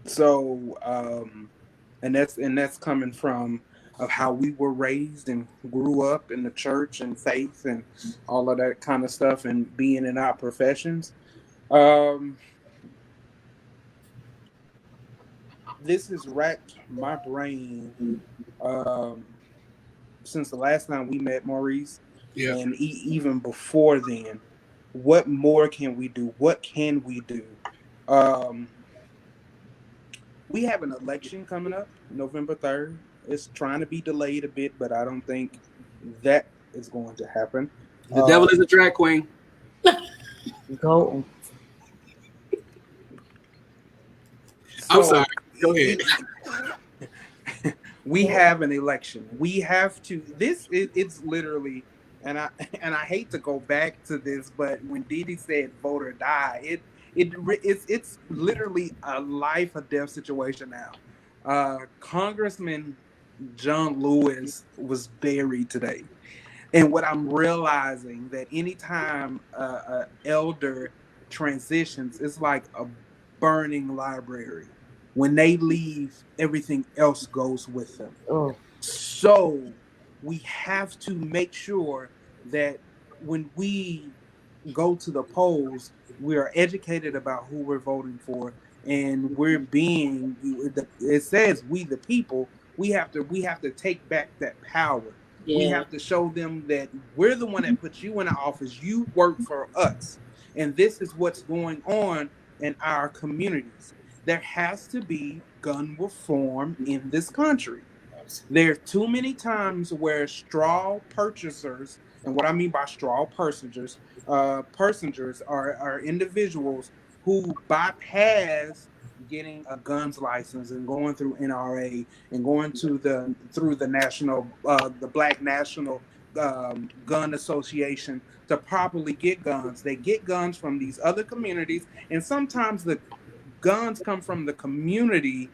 So, and that's coming from of how we were raised and grew up in the church and faith and all of that kind of stuff, and being in our professions. This has racked my brain since the last time we met, Maurice, and even before then. What more can we do? What can we do? We have an election coming up, November 3rd. It's trying to be delayed a bit, but I don't think that is going to happen. The devil is a drag queen. Go I'm sorry. Go ahead. We have an election. We have to. It's literally, and I hate to go back to this, but when Didi said "vote or die," it's literally a life or death situation now. Congressman John Lewis was buried today. And what I'm realizing that anytime a elder transitions, it's like a burning library. When they leave, everything else goes with them. Oh, So we have to make sure that when we go to the polls, we are educated about who we're voting for, and we're being. It says we the people. We have to take back that power. We Yeah. have to show them that we're the one that put you in the office. You work for us, and this is what's going on in our communities. There has to be gun reform in this country. There's too many times where straw purchasers, and what I mean by straw personagers are individuals who bypass getting a guns license and going through NRA and going to the national the Black National Gun Association to properly get guns. They get guns from these other communities, and sometimes the guns come from the community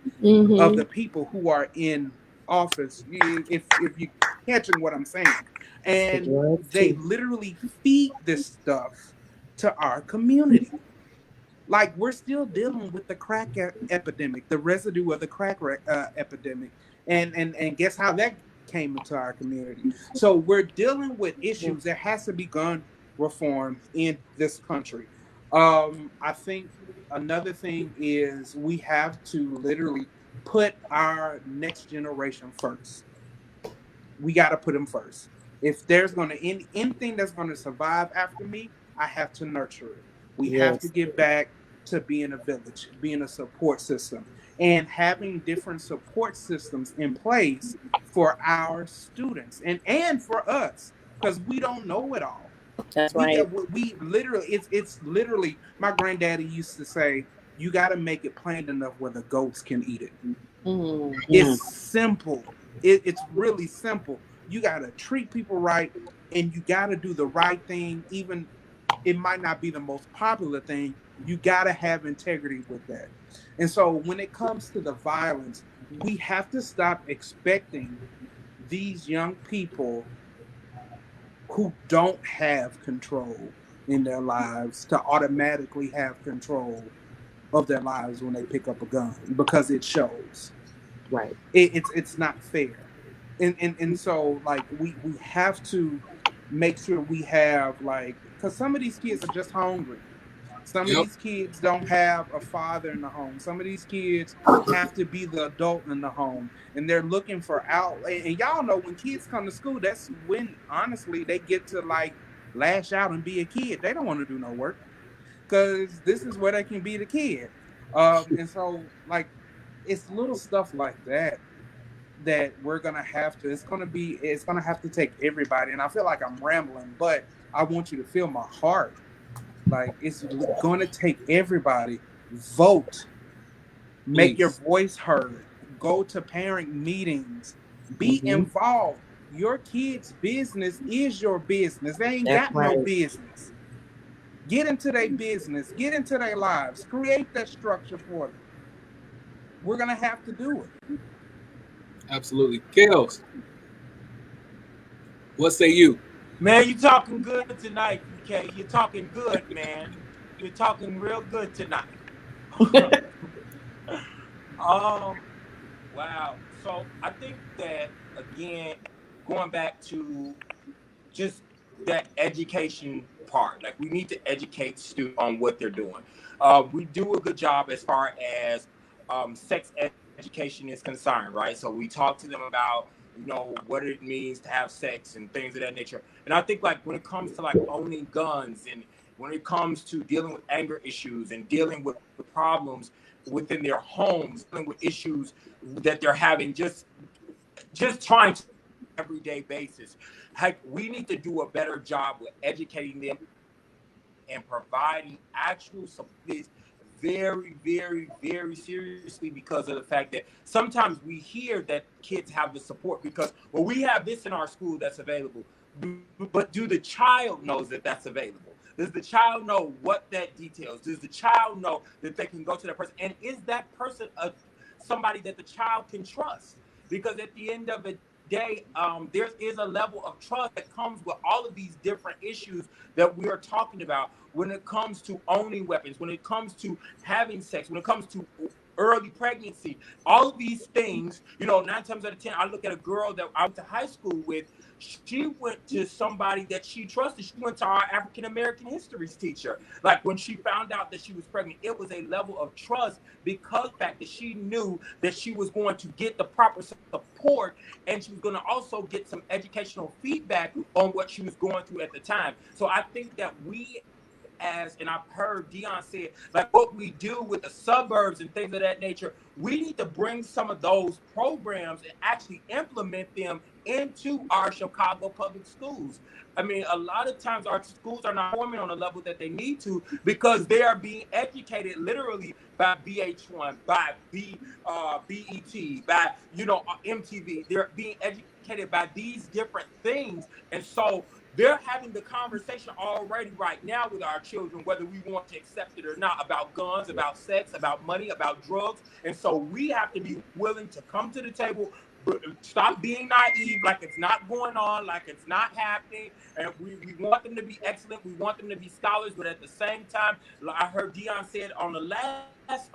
of Mm-hmm. the people who are in office. If you catching what I'm saying, the and drugs they too. literally feed this stuff to our community. Like we're still dealing with the crack epidemic, the residue of the crack epidemic, and guess how that came into our community. So we're dealing with issues. There has to be gun reform in this country. I think another thing is we have to literally put our next generation first. We got to put them first. If there's going to anything that's going to survive after me, I have to nurture it. We have to Yes. get back to being a village, being a support system, and having different support systems in place for our students and for us, because we don't know it all. That's We right. got we literally it's literally my granddaddy used to say, you got to make it plain enough where the goats can eat it. Mm. It's Mm. simple. It's really simple. You got to treat people right, and you got to do the right thing. Even it might not be the most popular thing. You got to have integrity with that. And so when it comes to the violence, we have to stop expecting these young people who don't have control in their lives to automatically have control of their lives when they pick up a gun, because it shows. Right. It's not fair. And so like we have to make sure we have, like, because some of these kids are just hungry. Some of Yep. these kids don't have a father in the home. Some of these kids have to be the adult in the home, and they're looking for out. And y'all know when kids come to school, that's when honestly they get to like lash out and be a kid. They don't want to do no work, because this is where they can be the kid. And so like it's little stuff like that that we're gonna have to. It's gonna have to take everybody. And I feel like I'm rambling, but I want you to feel my heart. Like it's going to take everybody. Vote, make your Please. voice heard, go to parent meetings, be Mm-hmm. involved. Your kids' business is your business. They ain't That's got no right. business. Get into their business, get into their lives, create that structure for them. We're gonna have to do it. Absolutely. Kels, what say you? Man, you talking good tonight, UK. You're talking good, man. You're talking real good tonight. um, wow. So I think that again, going back to just that education part, like we need to educate students on what they're doing. We do a good job as far as sex education is concerned, right? So we talk to them about what it means to have sex and things of that nature. And I think like when it comes to like owning guns, and when it comes to dealing with anger issues and dealing with problems within their homes, dealing with issues that they're having, just trying to everyday basis. Like we need to do a better job with educating them and providing actual very, very, very seriously because of the fact that sometimes we hear that kids have the support because, well, we have this in our school that's available. But do the child knows that that's available? Does the child know what that details? Does the child know that they can go to that person? And is that person somebody that the child can trust? Because at the end of the day, there is a level of trust that comes with all of these different issues that we are talking about when it comes to owning weapons, when it comes to having sex, when it comes to early pregnancy, all of these things, 9 times out of 10, I look at a girl that I went to high school with. She went to somebody that she trusted. She went to our African American histories teacher. Like when she found out that she was pregnant, it was a level of trust because of the fact that she knew that she was going to get the proper support and she was going to also get some educational feedback on what she was going through at the time. So I think that and I've heard Deion say, like what we do with the suburbs and things of that nature, we need to bring some of those programs and actually implement them into our Chicago public schools. I mean, a lot of times our schools are not forming on the level that they need to because they are being educated literally by VH1, by BET, by, MTV. They're being educated by these different things. And so they're having the conversation already right now with our children, whether we want to accept it or not, about guns, about sex, about money, about drugs. And so we have to be willing to come to the table, stop being naive, like it's not going on, like it's not happening. And we want them to be excellent. We want them to be scholars. But at the same time, I heard Deion said on the last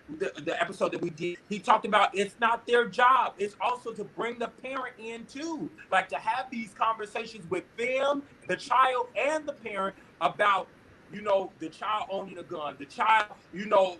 the episode that we did, he talked about it's not their job. It's also to bring the parent in too, like to have these conversations with them, the child and the parent about, the child owning a gun, the child,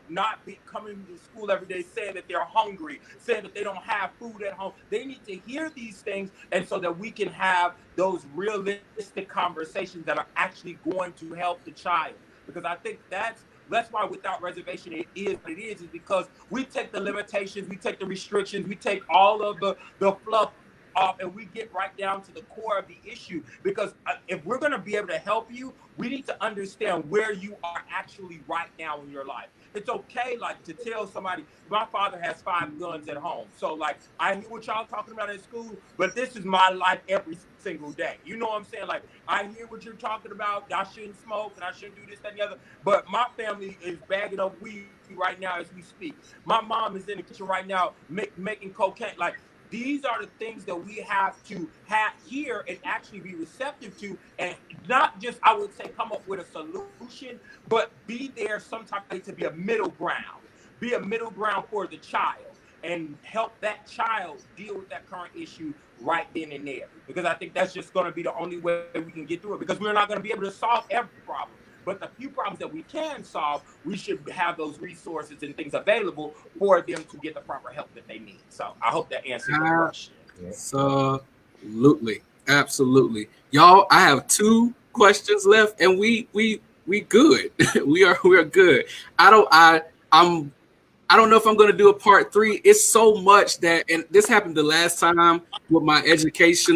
not coming to school every day saying that they're hungry, saying that they don't have food at home. They need to hear these things, and so that we can have those realistic conversations that are actually going to help the child. Because I think that's why Without Reservation it is what it is because we take the limitations, we take the restrictions, we take all of the fluff off, and we get right down to the core of the issue. Because if we're going to be able to help you, we need to understand where you are actually right now in your life. It's okay, like, to tell somebody, my father has 5 guns at home. So, like, I hear what y'all talking about in school, but this is my life every single day. You know what I'm saying? Like, I hear what you're talking about. I shouldn't smoke and I shouldn't do this, that, and the other. But my family is bagging up weed right now as we speak. My mom is in the kitchen right now making cocaine. Like, these are the things that we have to hear and actually be receptive to, and not just, I would say, come up with a solution, but be there sometimes to be a middle ground. Be a middle ground for the child and help that child deal with that current issue right then and there. Because I think that's just going to be the only way we can get through it, because we're not going to be able to solve every problem. But the few problems that we can solve, we should have those resources and things available for them to get the proper help that they need. So I hope that answers your question. Absolutely. Y'all, I have 2 questions left, and we good. we are good. I don't know if I'm going to do a part 3. It's so much that, and this happened the last time with my educators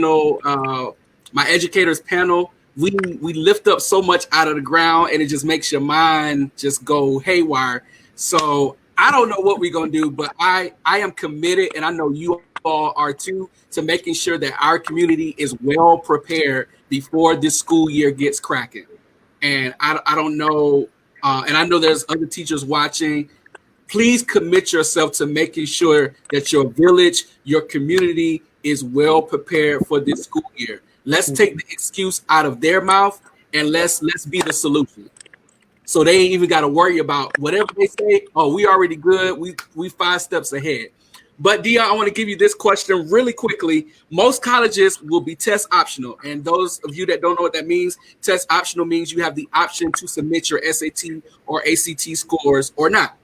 panel. We lift up so much out of the ground, and it just makes your mind just go haywire. So I don't know what we're going to do, but I am committed, and I know you all are too, to making sure that our community is well prepared before this school year gets cracking. And I don't know, and I know there's other teachers watching. Please commit yourself to making sure that your village, your community is well prepared for this school year. Let's take the excuse out of their mouth, and let's be the solution. So they ain't even got to worry about whatever they say. Oh, we already good. We 5 steps ahead. But Deion, I want to give you this question really quickly. Most colleges will be test optional. And those of you that don't know what that means, test optional means you have the option to submit your SAT or ACT scores or not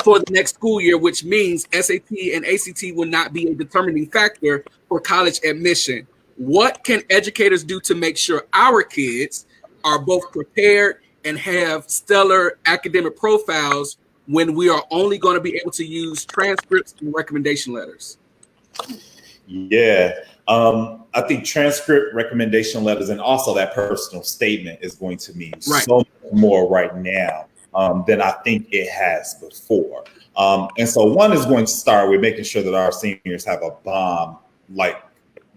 for the next school year, which means SAT and ACT will not be a determining factor for college admission. What can educators do to make sure our kids are both prepared and have stellar academic profiles when we are only going to be able to use transcripts and recommendation letters? Yeah, I think transcript, recommendation letters, and also that personal statement is going to mean so much more right now than I think it has before. And so one is going to start with making sure that our seniors have a bomb, like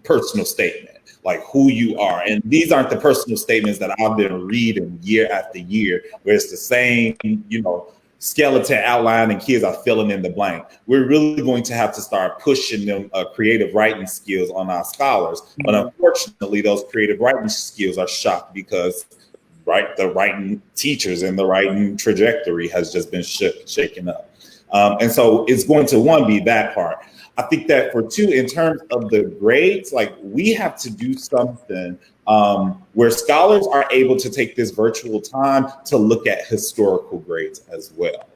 personal statement, like who you are. And these aren't the personal statements that I've been reading year after year, where it's the same, skeleton outline and kids are filling in the blank. We're really going to have to start pushing them creative writing skills on our scholars. But unfortunately, those creative writing skills are shot because the writing teachers and the writing trajectory has just been shaken up. And so it's going to, be that part. I think that for two, in terms of the grades, like we have to do something where scholars are able to take this virtual time to look at historical grades as well.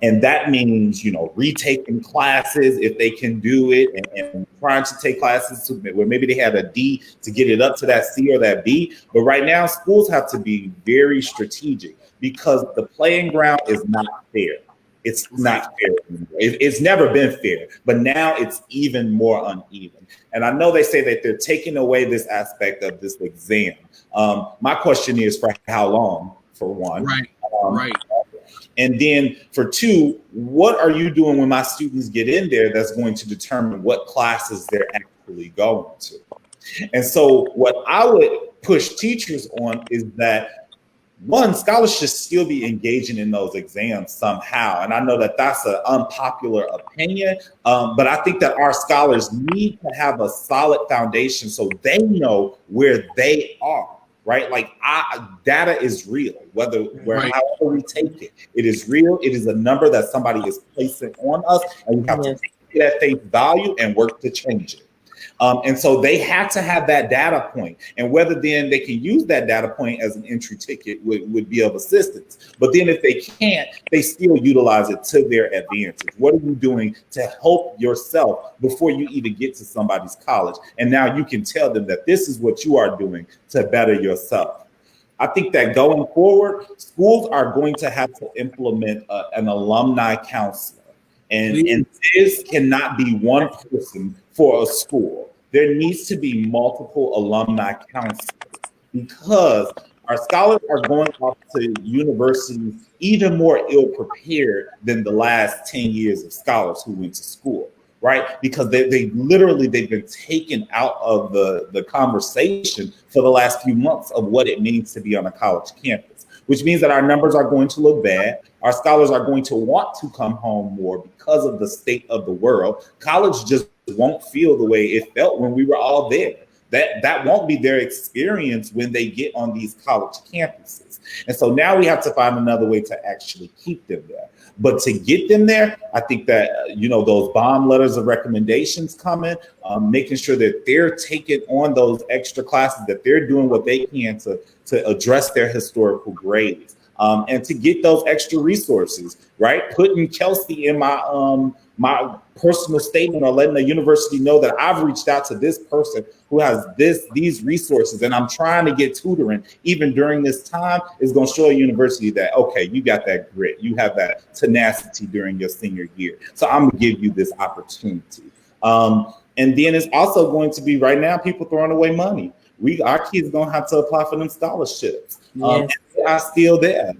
And that means, retaking classes if they can do it, and trying to take classes where maybe they had a D to get it up to that C or that B. But right now, schools have to be very strategic because the playing ground is not fair. It's not fair anymore. It's never been fair, but now it's even more uneven. And I know they say that they're taking away this aspect of this exam. My question is, for how long, for one? Right. And then for two, what are you doing when my students get in there that's going to determine what classes they're actually going to? And so what I would push teachers on is that, one, scholars should still be engaging in those exams somehow. And I know that that's an unpopular opinion, but I think that our scholars need to have a solid foundation so they know where they are, right? Like data is real, however we take it. It is real. It is a number that somebody is placing on us, and we have to take it at face value and work to change it. And so they have to have that data point, and whether then they can use that data point as an entry ticket would be of assistance. But then if they can't, they still utilize it to their advantage. What are you doing to help yourself before you even get to somebody's college? And now you can tell them that this is what you are doing to better yourself. I think that going forward, schools are going to have to implement an alumni counselor. And this cannot be one person for a school. There needs to be multiple alumni counselors because our scholars are going off to universities even more ill-prepared than the last 10 years of scholars who went to school, right? Because they've been taken out of the conversation for the last few months of what it means to be on a college campus, which means that our numbers are going to look bad. Our scholars are going to want to come home more because of the state of the world. College just won't feel the way it felt when we were all there. That won't be their experience when they get on these college campuses. And so now we have to find another way to actually keep them there. But to get them there, I think that, those bomb letters of recommendations coming, making sure that they're taking on those extra classes, that they're doing what they can to address their historical grades, and to get those extra resources, right? Putting Kelsey in my personal statement, or letting the university know that I've reached out to this person who has these resources, and I'm trying to get tutoring even during this time, is going to show a university that, okay, you got that grit, you have that tenacity during your senior year, so I'm gonna give you this opportunity. And then it's also going to be, right now, people throwing away money. Our kids don't have to apply for them scholarships. They are still there.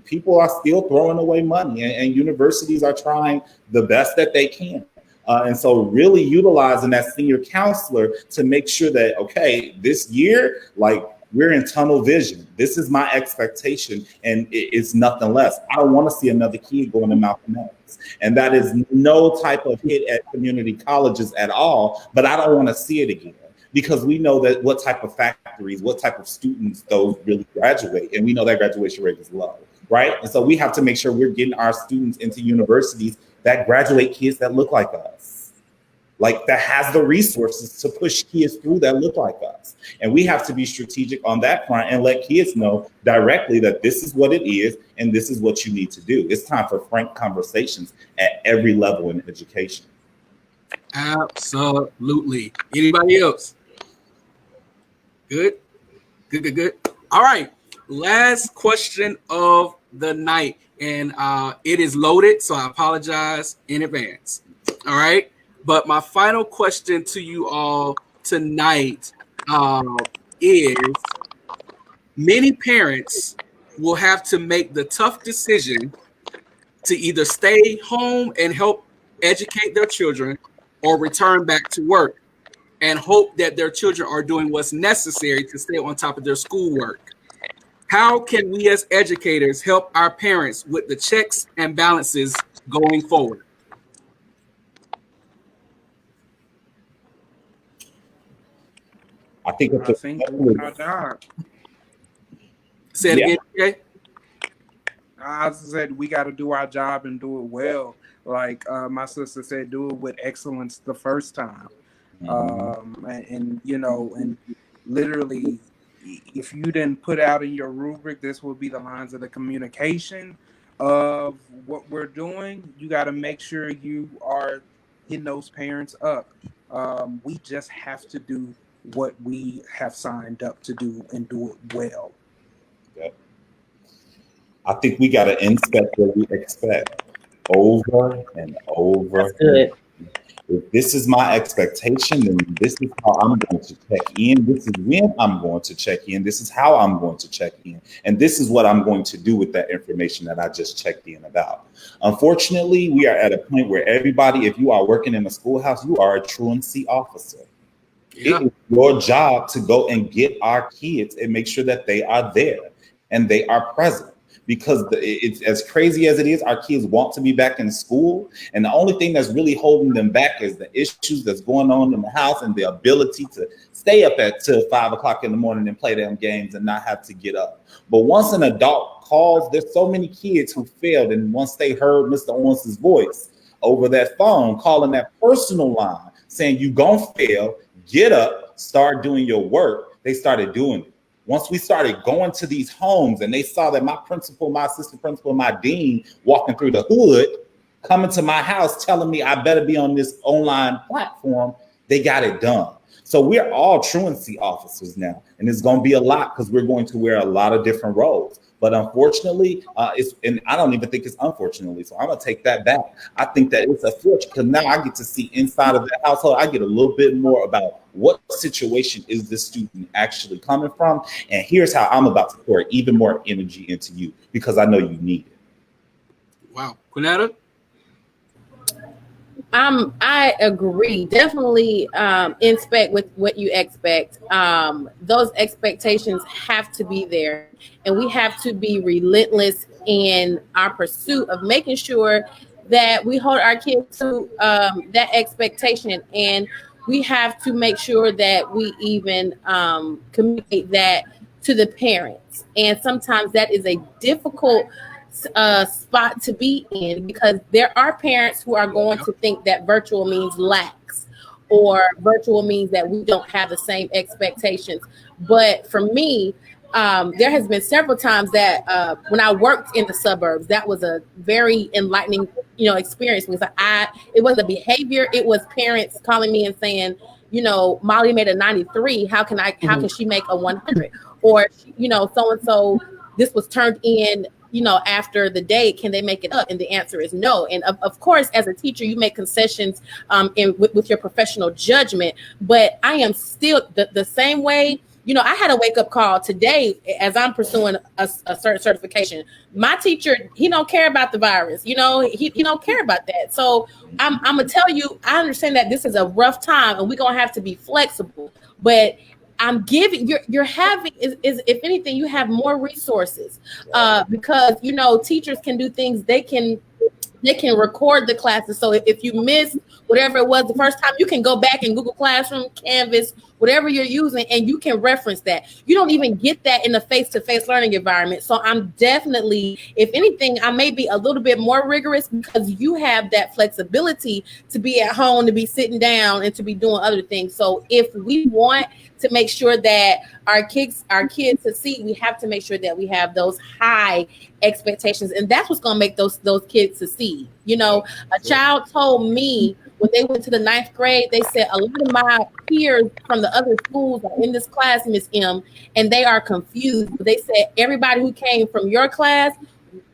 People are still throwing away money, and universities are trying the best that they can. And so really utilizing that senior counselor to make sure that, okay, this year, like, we're in tunnel vision. This is my expectation, and it's nothing less. I don't want to see another kid going to Malcolm X. And that is no type of hit at community colleges at all, but I don't want to see it again. Because we know that what type of factories, what type of students those really graduate. And we know that graduation rate is low, right? And so we have to make sure we're getting our students into universities that graduate kids that look like us, like that has the resources to push kids through that look like us. And we have to be strategic on that front and let kids know directly that this is what it is and this is what you need to do. It's time for frank conversations at every level in education. Absolutely. Anybody else? Good. All right. Last question of the night. And it is loaded, so I apologize in advance. All right. But my final question to you all tonight is, many parents will have to make the tough decision to either stay home and help educate their children or return back to work and hope that their children are doing what's necessary to stay on top of their schoolwork. How can we as educators help our parents with the checks and balances going forward? I think I think we our job. Say it again, okay? I said we got to do our job and do it well. Like my sister said, do it with excellence the first time. And you know, and literally, if you didn't put out in your rubric, this will be the lines of the communication of what we're doing. You got to make sure you are hitting those parents up. We just have to do what we have signed up to do and do it well. Yep. I think we got to inspect what we expect over and over. That's good. If this is my expectation, then this is how I'm going to check in. This is when I'm going to check in. This is how I'm going to check in. And this is what I'm going to do with that information that I just checked in about. Unfortunately, we are at a point where everybody, if you are working in a schoolhouse, you are a truancy officer. Yeah. It is your job to go and get our kids and make sure that they are there and they are present. Because it's as crazy as it is, our kids want to be back in school. And the only thing that's really holding them back is the issues that's going on in the house and the ability to stay up till 5 o'clock in the morning and play them games and not have to get up. But once an adult calls, there's so many kids who failed. And once they heard Mr. Owens' voice over that phone, calling that personal line, saying, you gonna fail, get up, start doing your work, they started doing it. Once we started going to these homes and they saw that my principal, my assistant principal, my dean walking through the hood, coming to my house, telling me I better be on this online platform, they got it done. So we're all truancy officers now. And it's going to be a lot because we're going to wear a lot of different roles. But unfortunately, and I don't even think it's unfortunately, so I'm going to take that back. I think that it's a fortune because now I get to see inside of that household. I get a little bit more about what situation is this student actually coming from. And here's how I'm about to pour even more energy into you because I know you need it. Wow. Kwinetta? I agree. Definitely inspect with what you expect. Those expectations have to be there, and we have to be relentless in our pursuit of making sure that we hold our kids to that expectation, and we have to make sure that we even communicate that to the parents. And sometimes that is a difficult spot to be in because there are parents who are going to think that virtual means lax or virtual means that we don't have the same expectations. But for me, there has been several times that when I worked in the suburbs, that was a very enlightening, experience because it wasn't a behavior. It was parents calling me and saying, Molly made a 93. How can she make a 100? Or, so-and-so, this was turned in, after the day, can they make it up? And the answer is no. And of course, as a teacher, you make concessions with your professional judgment. But I am still the same way. I had a wake up call today as I'm pursuing a certain certification. My teacher, he don't care about the virus. He don't care about that. So I'm gonna tell you, I understand that this is a rough time, and we're gonna have to be flexible. But I'm giving you're having is if anything, you have more resources because teachers can do things. They can record the classes. So if you missed whatever it was the first time, you can go back in Google Classroom, Canvas, whatever you're using, and you can reference that. You don't even get that in a face-to-face learning environment. So I'm definitely, if anything, I may be a little bit more rigorous because you have that flexibility to be at home, to be sitting down, and to be doing other things. So if we want to make sure that our kids succeed, we have to make sure that we have those high expectations, and that's what's going to make those kids succeed. A child told me when they went to the 9th grade, they said, a lot of my peers from the other schools are in this class, Miss M, and they are confused. They said, everybody who came from your class,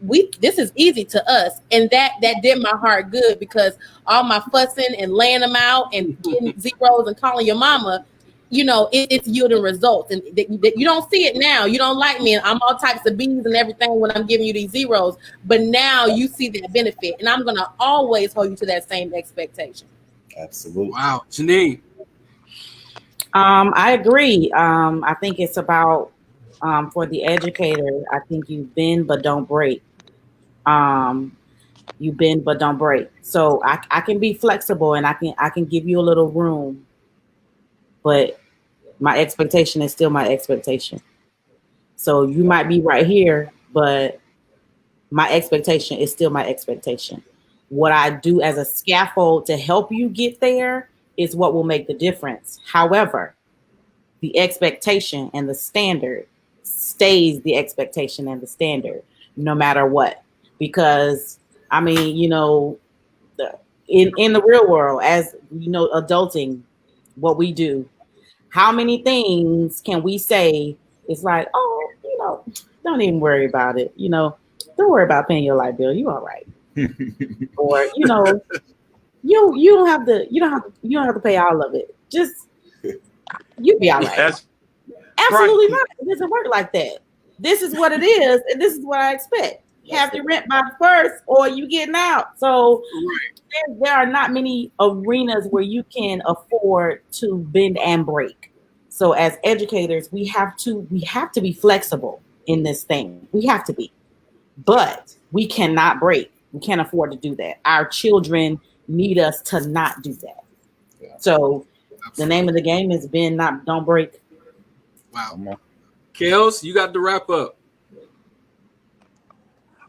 this is easy to us. And that did my heart good because all my fussing and laying them out and getting zeros and calling your mama, it's yielding results, and that you don't see it now. You don't like me, and I'm all types of B's and everything when I'm giving you these zeros. But now you see that benefit, and I'm gonna always hold you to that same expectation. Absolutely. Wow, Janine. I agree. I think it's about for the educator. I think you bend but don't break. You bend but don't break. So I can be flexible and I can give you a little room, but my expectation is still my expectation. So you might be right here, but my expectation is still my expectation. What I do as a scaffold to help you get there is what will make the difference. However, the expectation and the standard stays the expectation and the standard no matter what. Because, I mean, in the real world, as you know, adulting, what we do, how many things can we say? It's like, oh, don't even worry about it. Don't worry about paying your light bill. You all right. Or, you don't have to pay all of it. Just you be all right. That's Absolutely right. not. It doesn't work like that. This is what it is, and this is what I expect. Have the rent by the first, or you getting out. So there are not many arenas where you can afford to bend and break. So as educators, we have to be flexible in this thing. We have to be, but we cannot break. We can't afford to do that. Our children need us to not do that. Yeah. So the name of the game is bend, not don't break. Wow. Kels, you got to wrap up.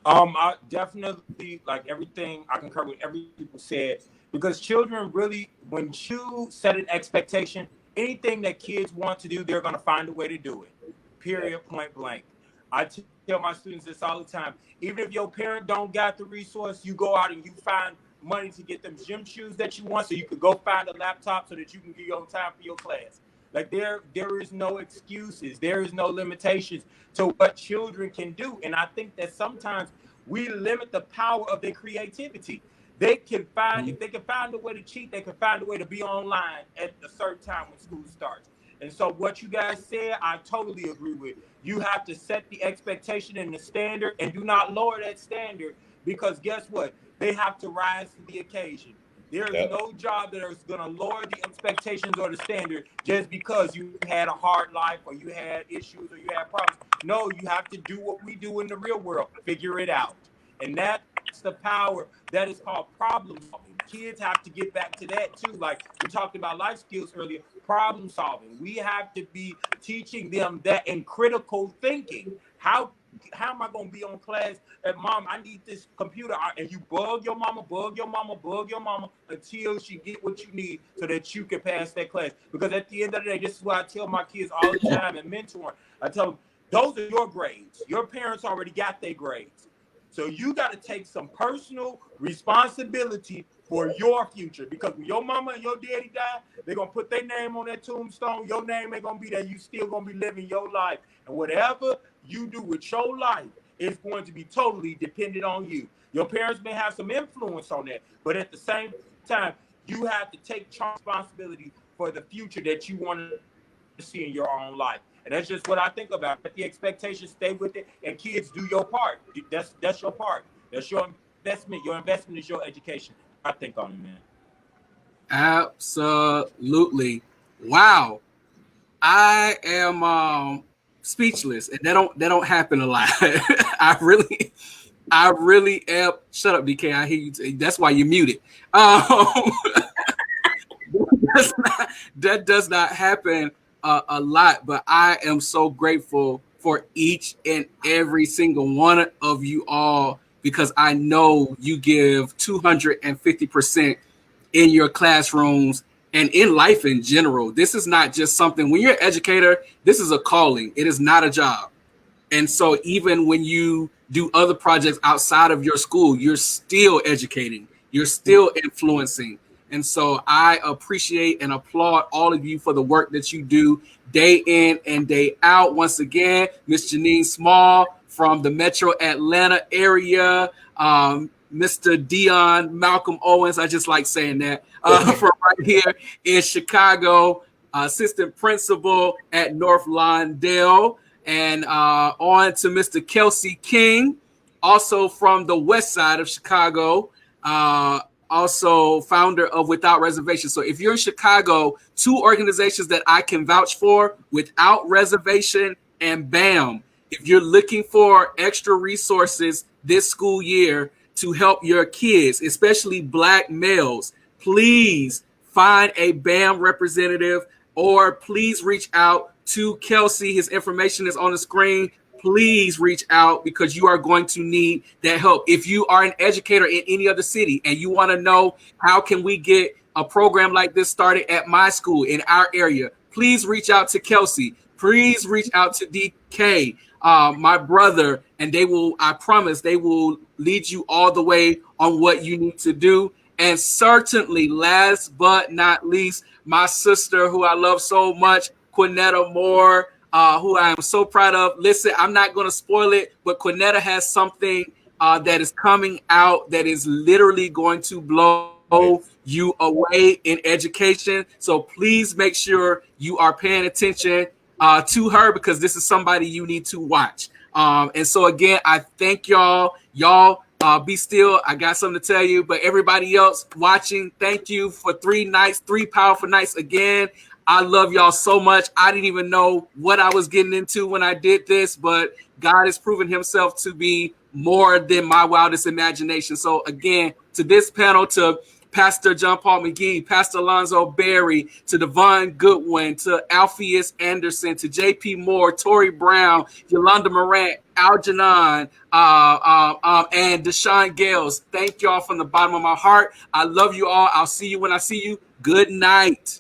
I definitely like everything. I concur with everything people said, because children really, when you set an expectation, anything that kids want to do, they're going to find a way to do it. Period. Point blank. I tell my students this all the time. Even if your parent don't got the resource, you go out and you find money to get them gym shoes that you want, so you could go find a laptop so that you can get your own time for your class. Like there is no excuses. There is no limitations to what children can do. And I think that sometimes we limit the power of their creativity. They can find, if they can find a way to cheat, they can find a way to be online at a certain time when school starts. And so what you guys said, I totally agree with. You have to set the expectation and the standard, and do not lower that standard, because guess what? They have to rise to the occasion. There is no job that is going to lower the expectations or the standard just because you had a hard life or you had issues or you had problems. No, you have to do what we do in the real world. Figure it out. And that's the power that is called problem solving. Kids have to get back to that too. Like we talked about life skills earlier, problem solving. We have to be teaching them that in critical thinking. How am I going to be on class at mom? I need this computer. And you bug your mama until she get what you need so that you can pass that class. Because at the end of the day, this is what I tell my kids all the time and mentoring. I tell them, those are your grades. Your parents already got their grades. So you got to take some personal responsibility for your future. Because when your mama and your daddy die, they're going to put their name on that tombstone. Your name ain't going to be there. You still going to be living your life. And whatever you do with your life is going to be totally dependent on you. Your parents may have some influence on that, but at the same time, you have to take responsibility for the future that you want to see in your own life. And that's just what I think about. Let the expectations stay with it, and kids, do your part. That's your part. That's your investment. Your investment is your education. I think on it, man. Absolutely. Wow. I am speechless, and that don't happen a lot. I really am. Shut up, DK. I hear you. That's why you're muted. That does not happen a lot, but I am so grateful for each and every single one of you all, because I know you give 250% in your classrooms and in life in general. This is not just something, when you're an educator, this is a calling. It is not a job. And so even when you do other projects outside of your school, you're still educating, you're still influencing. And so I appreciate and applaud all of you for the work that you do day in and day out. Once again, Miss Janine Small from the Metro Atlanta area, Mr. Deion Malcolm Owens, I just like saying that, from right here in Chicago, assistant principal at North Lawndale. And on to Mr. Kelsey King, also from the west side of Chicago, also founder of Without Reservation. So if you're in Chicago, two organizations that I can vouch for, Without Reservation and BAM. If you're looking for extra resources this school year to help your kids, especially Black males, please find a BAM representative, or please reach out to Kelsey. His information is on the screen. Please reach out because you are going to need that help. If you are an educator in any other city and you want to know how can we get a program like this started at my school in our area, please reach out to Kelsey. Please reach out to DK, my brother, and they will, I promise, they will lead you all the way on what you need to do. And certainly, last but not least, my sister, who I love so much, Kwinetta Moore, who I am so proud of. Listen, I'm not going to spoil it, but Kwinetta has something that is coming out that is literally going to blow you away in education. So please make sure you are paying attention to her, because this is somebody you need to watch. And so again, I thank y'all. Be still. I got something to tell you, but everybody else watching, thank you for 3 nights, 3 powerful nights again. I love y'all so much. I didn't even know what I was getting into when I did this, but God has proven himself to be more than my wildest imagination. So again, to this panel, to Pastor John Paul McGee, Pastor Alonzo Berry, to Devon Goodwin, to Alpheus Anderson, to JP Moore, Tori Brown, Yolanda Morant, Algernon, and Deshaun Gales. Thank y'all from the bottom of my heart. I love you all. I'll see you when I see you. Good night.